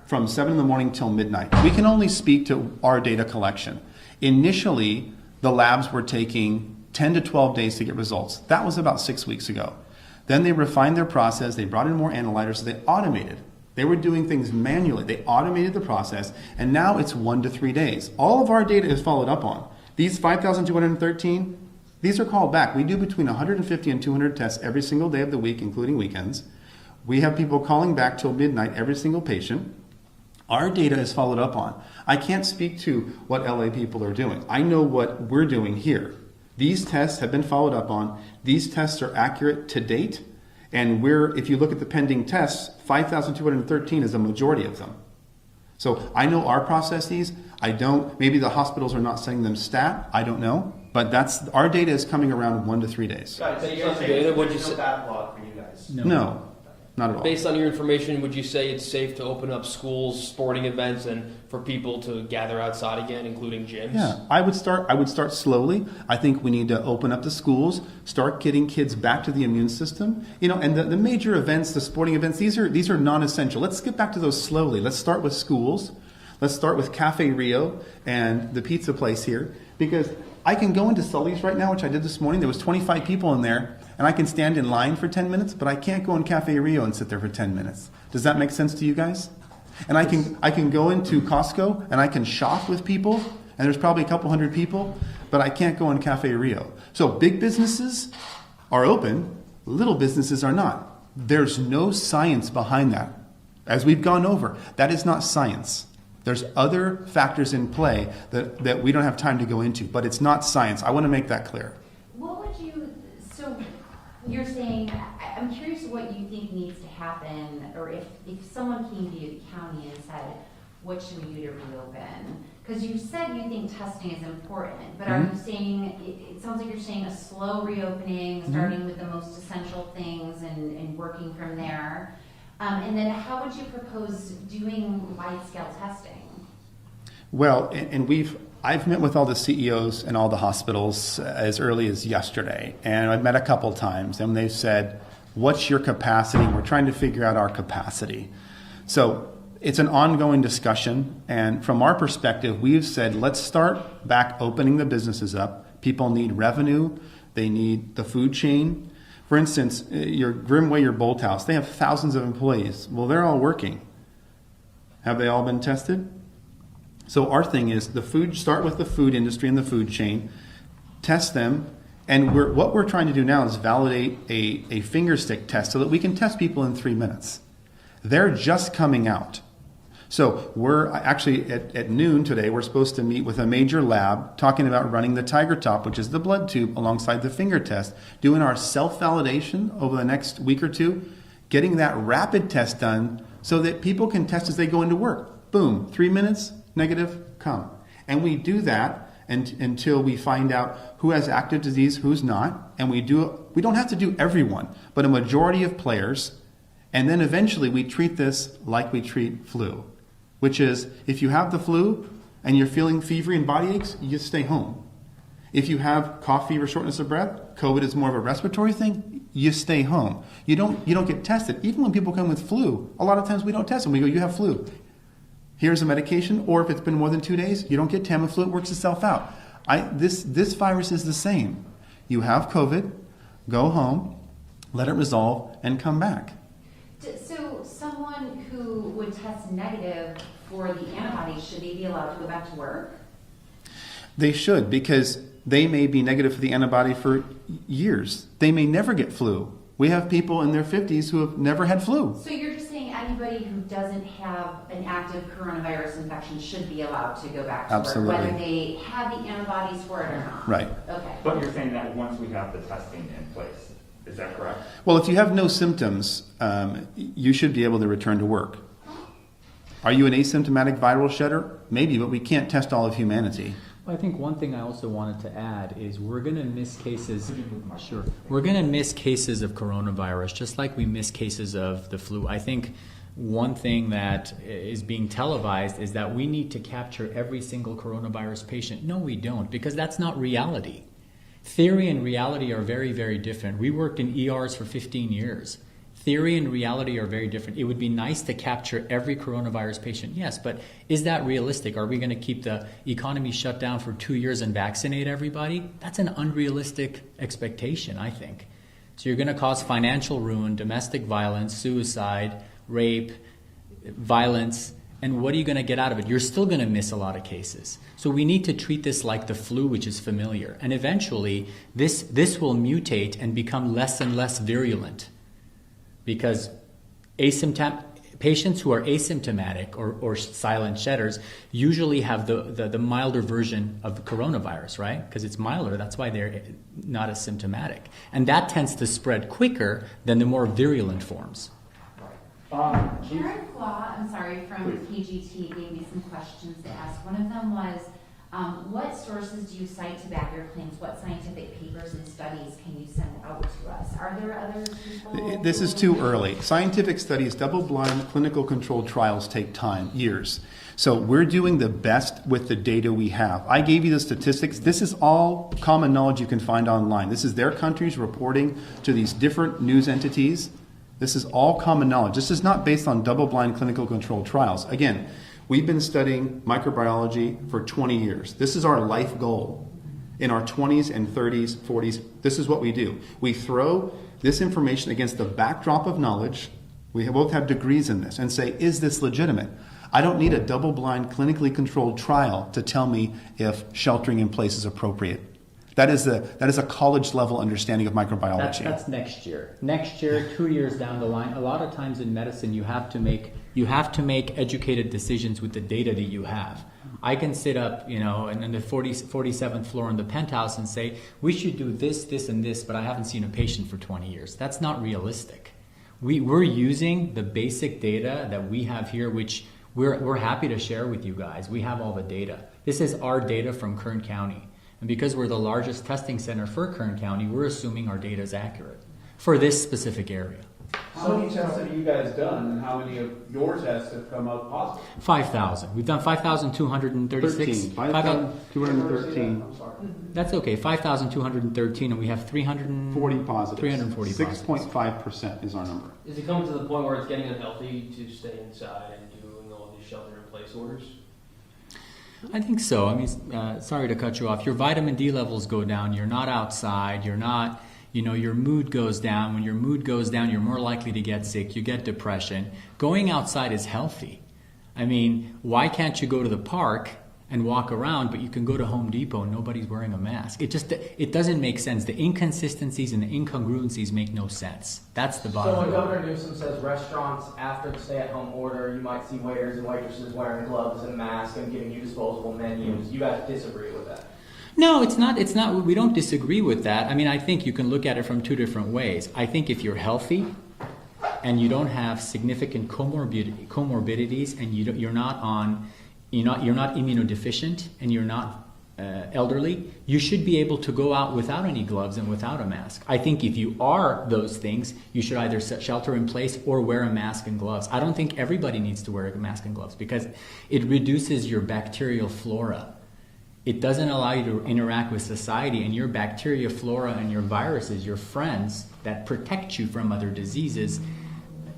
from 7 in the morning till midnight. We can only speak to our data collection. Initially, the labs were taking 10 to 12 days to get results. That was about 6 weeks ago. Then they refined their process. They brought in more analyzers. So they automated. They were doing things manually. They automated the process, and now it's 1 to 3 days. All of our data is followed up on. These 5,213, these are called back. We do between 150 and 200 tests every single day of the week, including weekends. We have people calling back till midnight, every single patient. Our data is followed up on. I can't speak to what LA people are doing. I know what we're doing here. These tests have been followed up on. These tests are accurate to date. And if you look at the pending tests, 5,213 is a majority of them. So I know our processes. Maybe the hospitals are not sending them stat. I don't know. But our data is coming around 1 to 3 days. Guys, so Based on you're data, saying would you there's no say- backlog for you guys? No, not at all. Based on your information, would you say it's safe to open up schools, sporting events, and for people to gather outside again, including gyms? Yeah, I would start slowly. I think we need to open up the schools, start getting kids back to the immune system. And the major events, the sporting events, these are non-essential. Let's get back to those slowly. Let's start with schools. Let's start with Cafe Rio and the pizza place here, because I can go into Sully's right now, which I did this morning. There was 25 people in there, and I can stand in line for 10 minutes, but I can't go in Cafe Rio and sit there for 10 minutes. Does that make sense to you guys? And I can go into Costco and I can shop with people, and there's probably a couple hundred people, but I can't go in Cafe Rio. So big businesses are open, little businesses are not. There's no science behind that. As we've gone over, that is not science. There's other factors in play that we don't have time to go into, but it's not science. I want to make that clear. So you're saying, I'm curious what you think needs to happen, or if someone came to you, the county, and said, what should we do to reopen? Because you said you think testing is important, but are you saying, it sounds like you're saying a slow reopening, starting with the most essential things and working from there. And then how would you propose doing wide-scale testing? Well, I've met with all the CEOs and all the hospitals as early as yesterday, and I've met a couple times, and they've said, what's your capacity? We're trying to figure out our capacity. So it's an ongoing discussion, and from our perspective, we've said, let's start back opening the businesses up. People need revenue. They need the food chain. For instance, your Grimwayer Bolt House, they have thousands of employees. Well, they're all working. Have they all been tested? So our thing is start with the food industry and the food chain, test them, and what we're trying to do now is validate a finger stick test so that we can test people in 3 minutes. They're just coming out. So we're actually at noon today, we're supposed to meet with a major lab talking about running the Tiger Top, which is the blood tube alongside the finger test, doing our self-validation over the next week or two, getting that rapid test done so that people can test as they go into work. Boom, 3 minutes, negative, come. And we do that until we find out who has active disease, who's not. And we don't have to do everyone, but a majority of players. And then eventually we treat this like we treat flu, which is if you have the flu and you're feeling fevery and body aches, you stay home. If you have cough, fever, shortness of breath, COVID is more of a respiratory thing, you stay home. You don't get tested. Even when people come with flu, a lot of times we don't test them. We go, you have flu. Here's a medication, or if it's been more than 2 days, you don't get Tamiflu, it works itself out. This virus is the same. You have COVID, go home, let it resolve, and come back. So someone who would test negative for the antibodies, should they be allowed to go back to work? They should, because they may be negative for the antibody for years. They may never get flu. We have people in their 50s who have never had flu. So you're just saying anybody who doesn't have an active coronavirus infection should be allowed to go back to Absolutely. work, whether they have the antibodies for it or not? Right. Okay. But you're saying that once we have the testing in place, is that correct? Well, if you have no symptoms, you should be able to return to work. Are you an asymptomatic viral shedder? Maybe, but we can't test all of humanity. Well, I think one thing I also wanted to add is we're going to miss cases. Sure, we're going to miss cases of coronavirus just like we miss cases of the flu. I think one thing that is being televised is that we need to capture every single coronavirus patient. No, we don't, because that's not reality. Theory and reality are very, very different. We worked in ERs for 15 years. Theory and reality are very different. It would be nice to capture every coronavirus patient, yes, but is that realistic? Are we going to keep the economy shut down for 2 years and vaccinate everybody? That's an unrealistic expectation, I think. So you're going to cause financial ruin, domestic violence, suicide, rape, violence, and what are you going to get out of it? You're still going to miss a lot of cases. So we need to treat this like the flu, which is familiar. And eventually, this will mutate and become less and less virulent. Because patients who are asymptomatic or silent shedders usually have the milder version of the coronavirus, right? Because it's milder, that's why they're not as symptomatic. And that tends to spread quicker than the more virulent forms. Karen Flaw, I'm sorry, from PGT gave me some questions to ask. One of them was, what sources do you cite to back your claims? What scientific papers and studies can you send out to us? Are there other people? This is too early. Scientific studies, double-blind clinical controlled trials take time, years. So we're doing the best with the data we have. I gave you the statistics. This is all common knowledge you can find online. This is their countries reporting to these different news entities. This is all common knowledge. This is not based on double-blind clinical controlled trials. Again, we've been studying microbiology for 20 years. This is our life goal. In our 20s and 30s, 40s, this is what we do. We throw this information against the backdrop of knowledge. We both have degrees in this and say, is this legitimate? I don't need a double-blind clinically controlled trial to tell me if sheltering in place is appropriate. That is a college-level understanding of microbiology. That's next year. Next year, 2 years down the line. A lot of times in medicine, you have to make educated decisions with the data that you have. I can sit up, in the 47th floor in the penthouse and say, we should do this, this, and this, but I haven't seen a patient for 20 years. That's not realistic. We're using the basic data that we have here, which we're happy to share with you guys. We have all the data. This is our data from Kern County. And because we're the largest testing center for Kern County, we're assuming our data is accurate for this specific area. How many tests have you guys done, and how many of your tests have come up positive? 5,000. We've done 5,236. 5,213. I'm sorry. That's okay. 5,213, and we have 40 positive. 340 positives. 6.5% is our number. Is it coming to the point where it's getting unhealthy to stay inside and doing all these shelter-in-place orders? I think so. I mean, sorry to cut you off. Your vitamin D levels go down. You're not outside. You're not Your mood goes down. When your mood goes down, you're more likely to get sick. You get depression. Going outside is healthy. I mean, why can't you go to the park and walk around, but you can go to Home Depot and nobody's wearing a mask? It doesn't make sense. The inconsistencies and the incongruencies make no sense. That's the bottom So when line. Governor Newsom says restaurants, after the stay-at-home order, you might see waiters and waitresses wearing gloves and masks and giving you disposable menus. You guys disagree with that? No, it's not. We don't disagree with that. I mean, I think you can look at it from two different ways. I think if you're healthy and you don't have significant comorbidities and you're not immunodeficient and you're not elderly, you should be able to go out without any gloves and without a mask. I think if you are those things, you should either shelter in place or wear a mask and gloves. I don't think everybody needs to wear a mask and gloves because it reduces your bacterial flora. It doesn't allow you to interact with society, and your bacteria flora and your viruses, your friends that protect you from other diseases,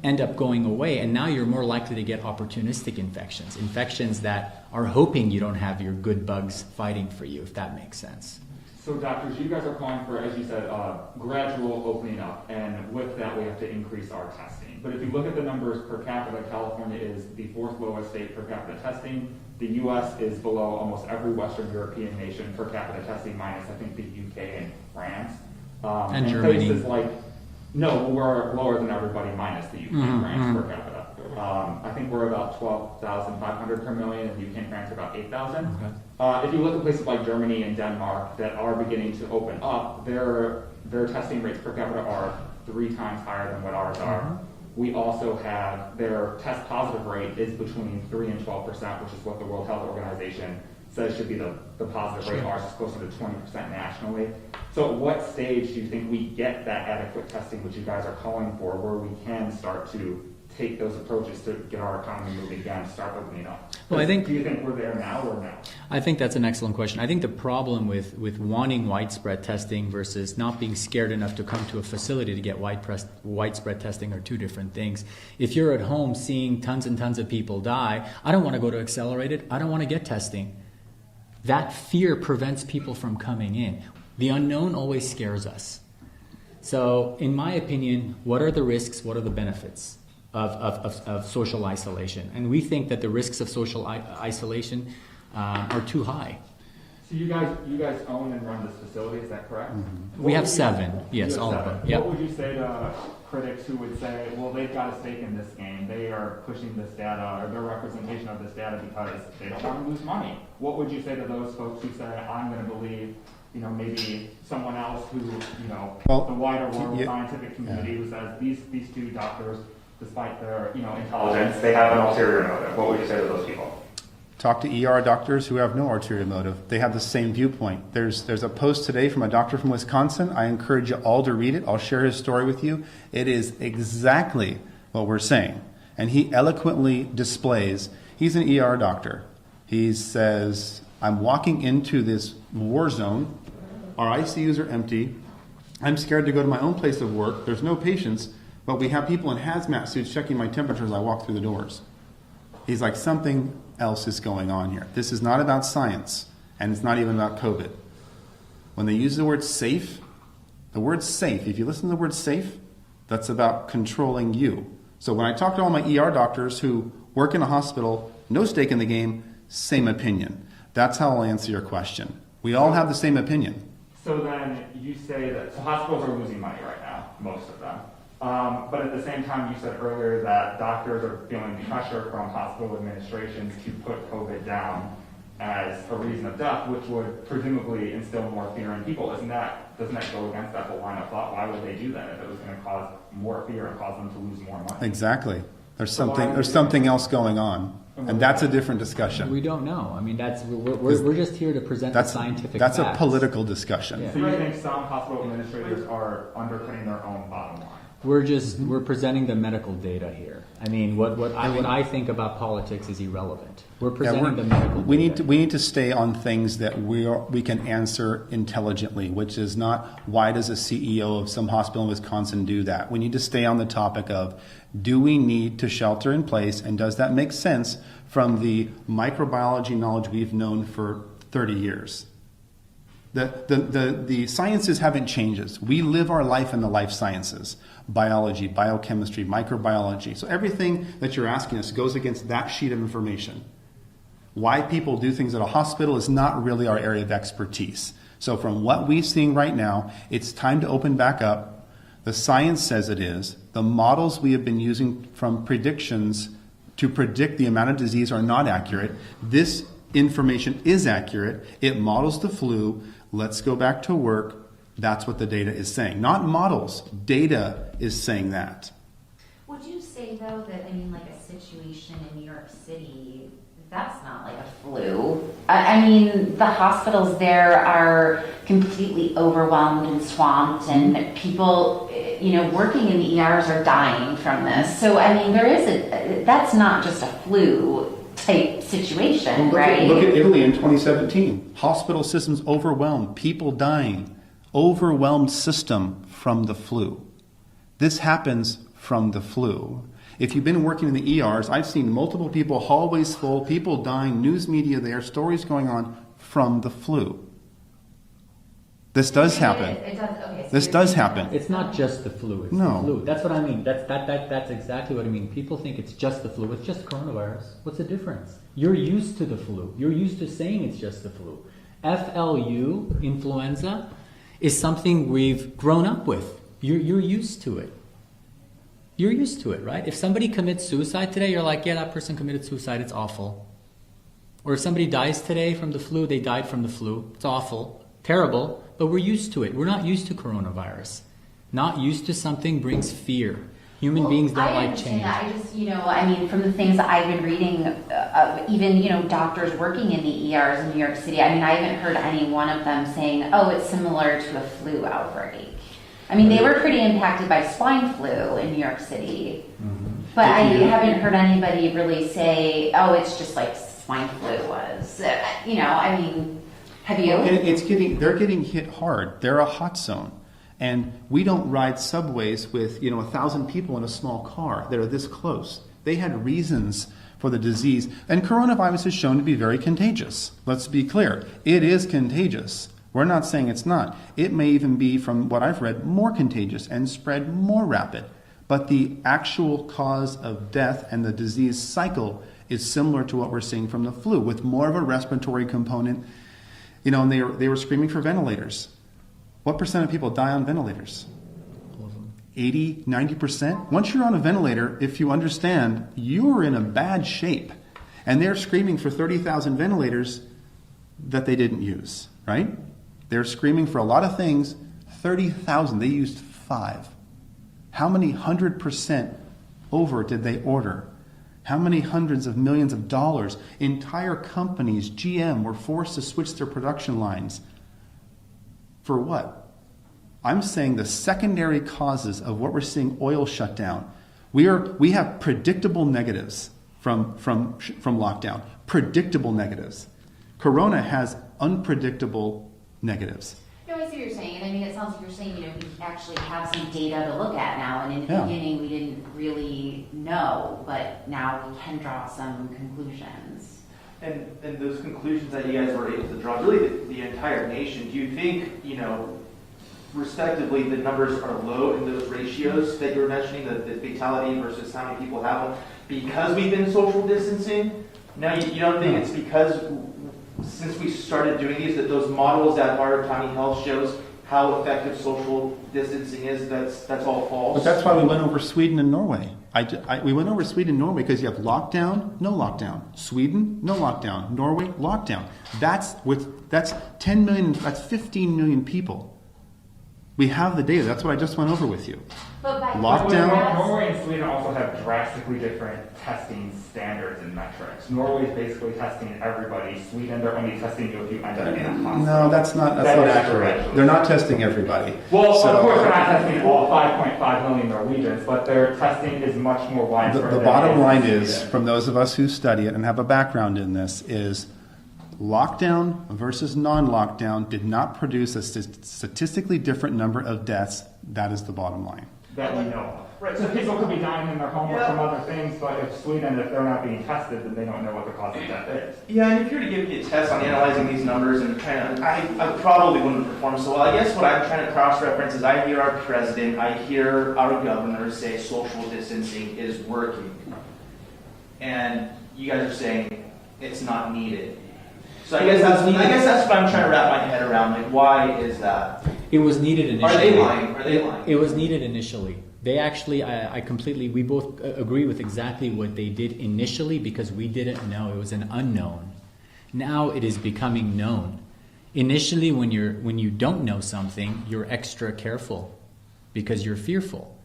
end up going away, and now you're more likely to get opportunistic infections that are hoping you don't have your good bugs fighting for you, if that makes sense. So doctors, you guys are calling for, as you said, gradual opening up, and with that we have to increase our testing. But if you look at the numbers per capita, California is the 4th lowest state per capita testing. The U.S. is below almost every Western European nation per capita testing, minus I think the UK and France. And Germany. Places like, no, we're lower than everybody minus the UK and France per capita. I think we're about 12,500 per million, and the UK and France are about 8,000. Okay. If you look at places like Germany and Denmark that are beginning to open up, their testing rates per capita are 3 times higher than what ours are. We also have their test positive rate is between 3 and 12%, which is what the World Health Organization says should be the positive rate. Ours is closer to 20% nationally. So at what stage do you think we get that adequate testing, which you guys are calling for, where we can start to take those approaches to get our economy moving again, start opening up? Well, do you think we're there now or no? I think that's an excellent question. I think the problem with wanting widespread testing versus not being scared enough to come to a facility to get widespread testing are two different things. If you're at home seeing tons and tons of people die, I don't want to go to Accelerated. I don't want to get testing. That fear prevents people from coming in. The unknown always scares us. So, in my opinion, what are the risks? What are the benefits of social isolation? And we think that the risks of social isolation are too high. So you guys own and run this facility, is that correct? We have 7, yes, all of them. Yep. What would you say to critics who would say, well, they've got a stake in this game, they are pushing this data or their representation of this data because they don't want to lose money? What would you say to those folks who say, I'm going to believe, maybe someone else who, the wider world scientific community who says these 2 doctors, despite their, intelligence, they have an ulterior motive? What would you say to those people? Talk to ER doctors who have no ulterior motive. They have the same viewpoint. There's a post today from a doctor from Wisconsin. I encourage you all to read it. I'll share his story with you. It is exactly what we're saying. And he eloquently displays, he's an ER doctor. He says, I'm walking into this war zone. Our ICUs are empty. I'm scared to go to my own place of work. There's no patients, but we have people in hazmat suits checking my temperature as I walk through the doors. He's like, something else is going on here. This is not about science, and it's not even about COVID. When they use the word safe, if you listen to the word safe, that's about controlling you. So when I talk to all my ER doctors who work in a hospital, no stake in the game, same opinion. That's how I'll answer your question. We all have the same opinion. So then you say that hospitals are losing money right now, most of them. But at the same time, you said earlier that doctors are feeling pressure from hospital administrations to put COVID down as a reason of death, which would presumably instill more fear in people. Doesn't that go against that whole line of thought? Why would they do that if it was going to cause more fear and cause them to lose more money? Exactly. There's something else going on, and that's a different discussion. We don't know. I mean, we're just here to present the scientific facts. That's a political discussion. Yeah. So you think some hospital administrators are undercutting their own bottom line? We're presenting the medical data here. I mean, what I think about politics is irrelevant. We're presenting the medical data. We need to stay on things that we can answer intelligently, which is not why does a CEO of some hospital in Wisconsin do that. We need to stay on the topic of, do we need to shelter in place, and does that make sense from the microbiology knowledge we've known for 30 years? The sciences haven't changed. We live our life in the life sciences, biology, biochemistry, microbiology. So everything that you're asking us goes against that sheet of information. Why people do things at a hospital is not really our area of expertise. So from what we're seeing right now, it's time to open back up. The science says it is. The models we have been using from predictions to predict the amount of disease are not accurate. This information is accurate. It models the flu. Let's go back to work. That's what the data is saying. Not models. Data is saying that. Would you say though that, I mean, like a situation in New York City, that's not like a flu? I mean, the hospitals there are completely overwhelmed and swamped, and people, working in the ERs are dying from this. So, I mean, that's not just a flu type situation, right? Look at Italy in 2017. Hospital systems overwhelmed, people dying. Overwhelmed system from the flu. This happens from the flu. If you've been working in the ERs, I've seen multiple people, hallways full, people dying, news media there, stories going on from the flu. This does happen. It does, okay, so This you're does saying happen. It's not just the flu. It's No. the flu. That's what I mean. That's exactly what I mean. People think it's just the flu. It's just coronavirus. What's the difference? You're used to the flu. You're used to saying it's just the flu. FLU, influenza, is something we've grown up with. You're used to it. You're used to it, right? If somebody commits suicide today, you're like, yeah, that person committed suicide. It's awful. Or if somebody dies today from the flu, they died from the flu. It's awful. Terrible. But we're used to it. We're not used to coronavirus. Not used to something brings fear. Human beings don't like change. I just, from the things that I've been reading, even, doctors working in the ERs in New York City, I haven't heard any one of them saying, oh, it's similar to a flu outbreak. They were pretty impacted by swine flu in New York City. Mm-hmm. But I haven't heard anybody really say, oh, it's just like swine flu was. Have you? They're getting hit hard. They're a hot zone. And we don't ride subways with 1,000 people in a small car that are this close. They had reasons for the disease. And coronavirus is shown to be very contagious. Let's be clear. It is contagious. We're not saying it's not. It may even be, from what I've read, more contagious and spread more rapid. But the actual cause of death and the disease cycle is similar to what we're seeing from the flu, with more of a respiratory component. And they were screaming for ventilators. What percent of people die on ventilators? 80, 90%? Once you're on a ventilator, if you understand, you're in a bad shape. And they're screaming for 30,000 ventilators that they didn't use, right? They're screaming for a lot of things. 30,000, they used 5. How many 100% over did they order? How many hundreds of millions of dollars? Entire companies, GM, were forced to switch their production lines. For what? I'm saying the secondary causes of what we're seeing, oil shutdown. We have predictable negatives from lockdown. Predictable negatives. Corona has unpredictable negatives. No, I see what you're saying. And it sounds like you're saying, we actually have some data to look at now. And in the beginning, we didn't really know, but now we can draw some conclusions. And those conclusions that you guys were able to draw, really the entire nation, do you think, respectively, the numbers are low in those ratios that you were mentioning, the fatality versus how many people have them, because we've been social distancing? No, you don't think it's because since we started doing these, that those models that Harvard County Health shows how effective social distancing is, that's all false? But that's why we went over Sweden and Norway. We went over Sweden and Norway because you have lockdown, no lockdown. Sweden, no lockdown. Norway, lockdown. That's 10 million, that's 15 million people. We have the data. That's what I just went over with you. But by Lockdown. Norway and Sweden also have drastically different testing standards and metrics. Norway is basically testing everybody. Sweden, they're only testing you if you end up in a hospital. No, that's not accurate. They're not testing everybody. Well, of course, they're not testing all 5.5 million Norwegians, but their testing is much more widespread. The bottom line is, from those of us who study it and have a background in this, is lockdown versus non-lockdown did not produce a statistically different number of deaths. That is the bottom line. That we know of. Right, so people could be dying in their home from other things, but if Sweden, if they're not being tested, then they don't know what the cause of death is. Yeah, and if you were to give me a test on analyzing these numbers and trying to, I probably wouldn't perform so well. I guess what I'm trying to cross-reference is I hear our president, I hear our governor say social distancing is working. And you guys are saying it's not needed. So I guess that's what I'm trying to wrap my head around. Like, why is that? It was needed initially. Are they lying? Are they lying? It was needed initially. They actually, we both agree with exactly what they did initially because we didn't know. It was an unknown. Now it is becoming known. Initially, when you don't know something, you're extra careful because you're fearful.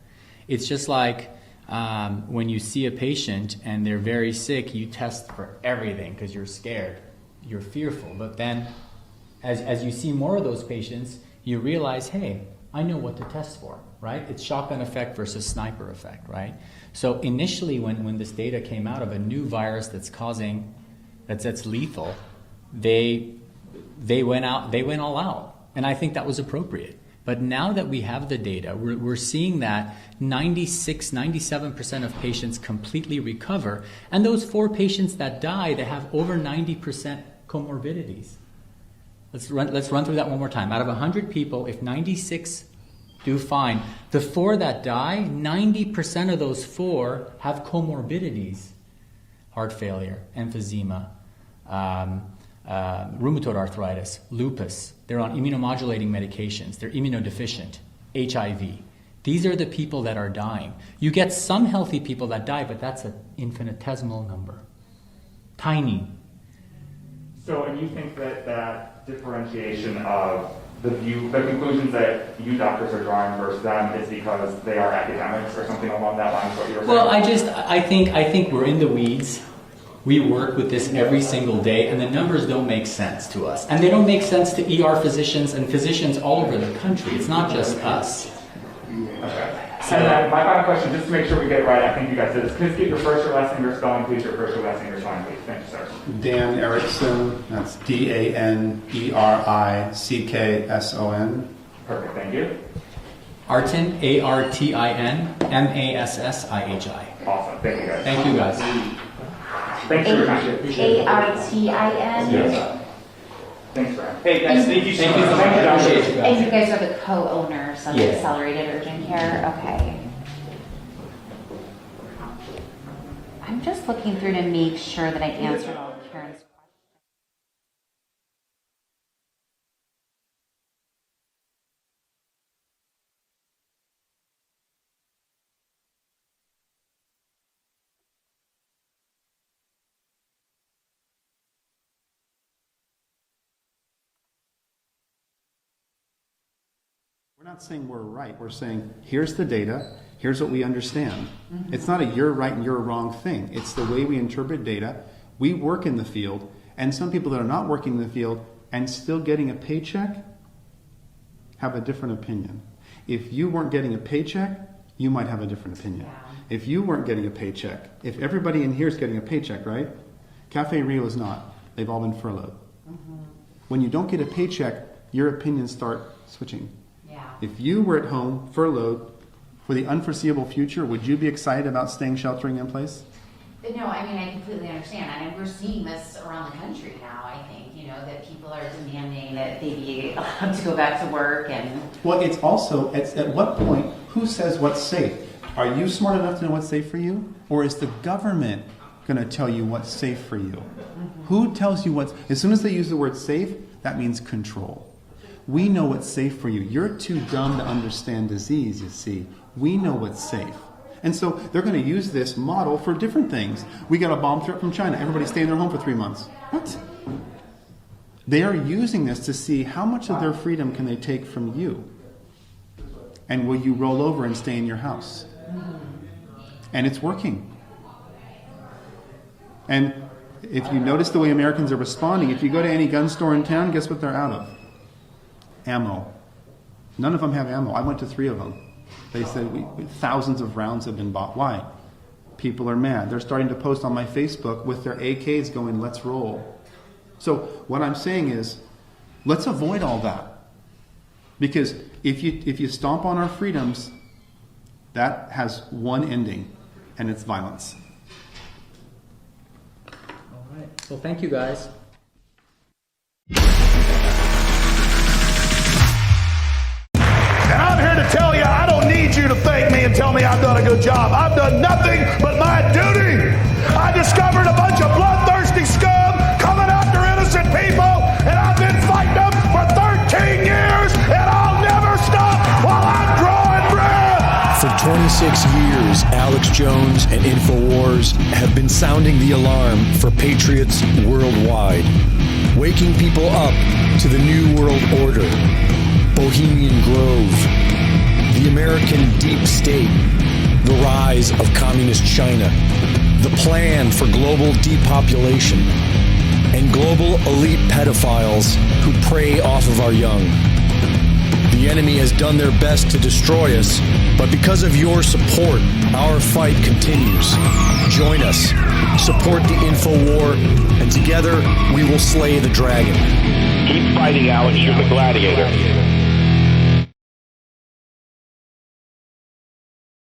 It's just like when you see a patient and they're very sick, you test for everything because you're scared. You're fearful. But then as you see more of those patients, you realize, hey, I know what to test for, right? It's shotgun effect versus sniper effect, right? So initially when this data came out of a new virus that's lethal, they went all out. And I think that was appropriate. But now that we have the data, we're seeing that 97% of patients completely recover. And those 4 patients that die, they have over 90% comorbidities. Let's run through that one more time. Out of 100 people, if 96 do fine, the 4 that die, 90% of those 4 have comorbidities. Heart failure, emphysema, rheumatoid arthritis, lupus. They're on immunomodulating medications. They're immunodeficient, HIV. These are the people that are dying. You get some healthy people that die, but that's an infinitesimal number. Tiny. So, and you think that differentiation of the conclusions that you doctors are drawing versus them is because they are academics or something along that line? What you were saying? Well, I think we're in the weeds. We work with this every single day, and the numbers don't make sense to us. And they don't make sense to ER physicians and physicians all over the country. It's not just us. Okay. And then my final question, just to make sure we get it right, I think you guys did this. Please get your first or last name or spelling, please. Your first or last name or spelling, please. Thank you, sir. Dan Erickson, that's DANERICKSON. Perfect, thank you. Artin, ARTIN, MASSIHI. Awesome, thank you guys. Thank you guys. Thanks for your time. ARTIN? Yes. Thanks, Brian. Hey guys, thank you so much. Thank you, Dr. Appreciate you guys. And you guys are the co-owners of Yeah. Accelerated Urgent Care? Okay. I'm just looking through to make sure that I answered all of Karen's questions. We're not saying we're right. We're saying, here's the data, here's what we understand. It's not a you're right and you're wrong thing. It's the way we interpret data. We work in the field, and some people that are not working in the field and still getting a paycheck have a different opinion. If you weren't getting a paycheck, you might have a different opinion. If you weren't getting a paycheck, if everybody in here is getting a paycheck, right? Cafe Rio is not. They've all been furloughed. When you don't get a paycheck, your opinions start switching. If you were at home, furloughed, for the unforeseeable future, would you be excited about staying sheltering in place? No, I mean, I completely understand. And we're seeing this around the country now, I think, that people are demanding that they be allowed to go back to work and... Well, it's also, at what point, who says what's safe? Are you smart enough to know what's safe for you? Or is the government going to tell you what's safe for you? Who tells you what's... As soon as they use the word safe, that means control. We know what's safe for you. You're too dumb to understand disease, you see. We know what's safe. And so they're going to use this model for different things. We got a bomb threat from China. Everybody stay in their home for 3 months. What? They are using this to see how much of their freedom can they take from you. And will you roll over and stay in your house? And it's working. And if you notice the way Americans are responding, if you go to any gun store in town, guess what they're out of? Ammo. None of them have ammo. I went to 3 of them. They said thousands of rounds have been bought. Why? People are mad. They're starting to post on my Facebook with their AKs going, let's roll. So what I'm saying is, let's avoid all that. Because if you stomp on our freedoms, That has one ending, and it's violence. All right. Well, thank you guys. And I'm here to tell you, I don't need you to thank me and tell me I've done a good job. I've done nothing but my duty. I discovered a bunch of bloodthirsty scum coming after innocent people, and I've been fighting them for 13 years, and I'll never stop while I'm drawing breath. For 26 years, Alex Jones and InfoWars have been sounding the alarm for patriots worldwide, waking people up to the New World Order, Bohemian Grove, the American deep state, the rise of communist China, the plan for global depopulation, and global elite pedophiles who prey off of our young. The enemy has done their best to destroy us, but because of your support, our fight continues. Join us, support the InfoWar, and together we will slay the dragon. Keep fighting, Alex. You're the gladiator.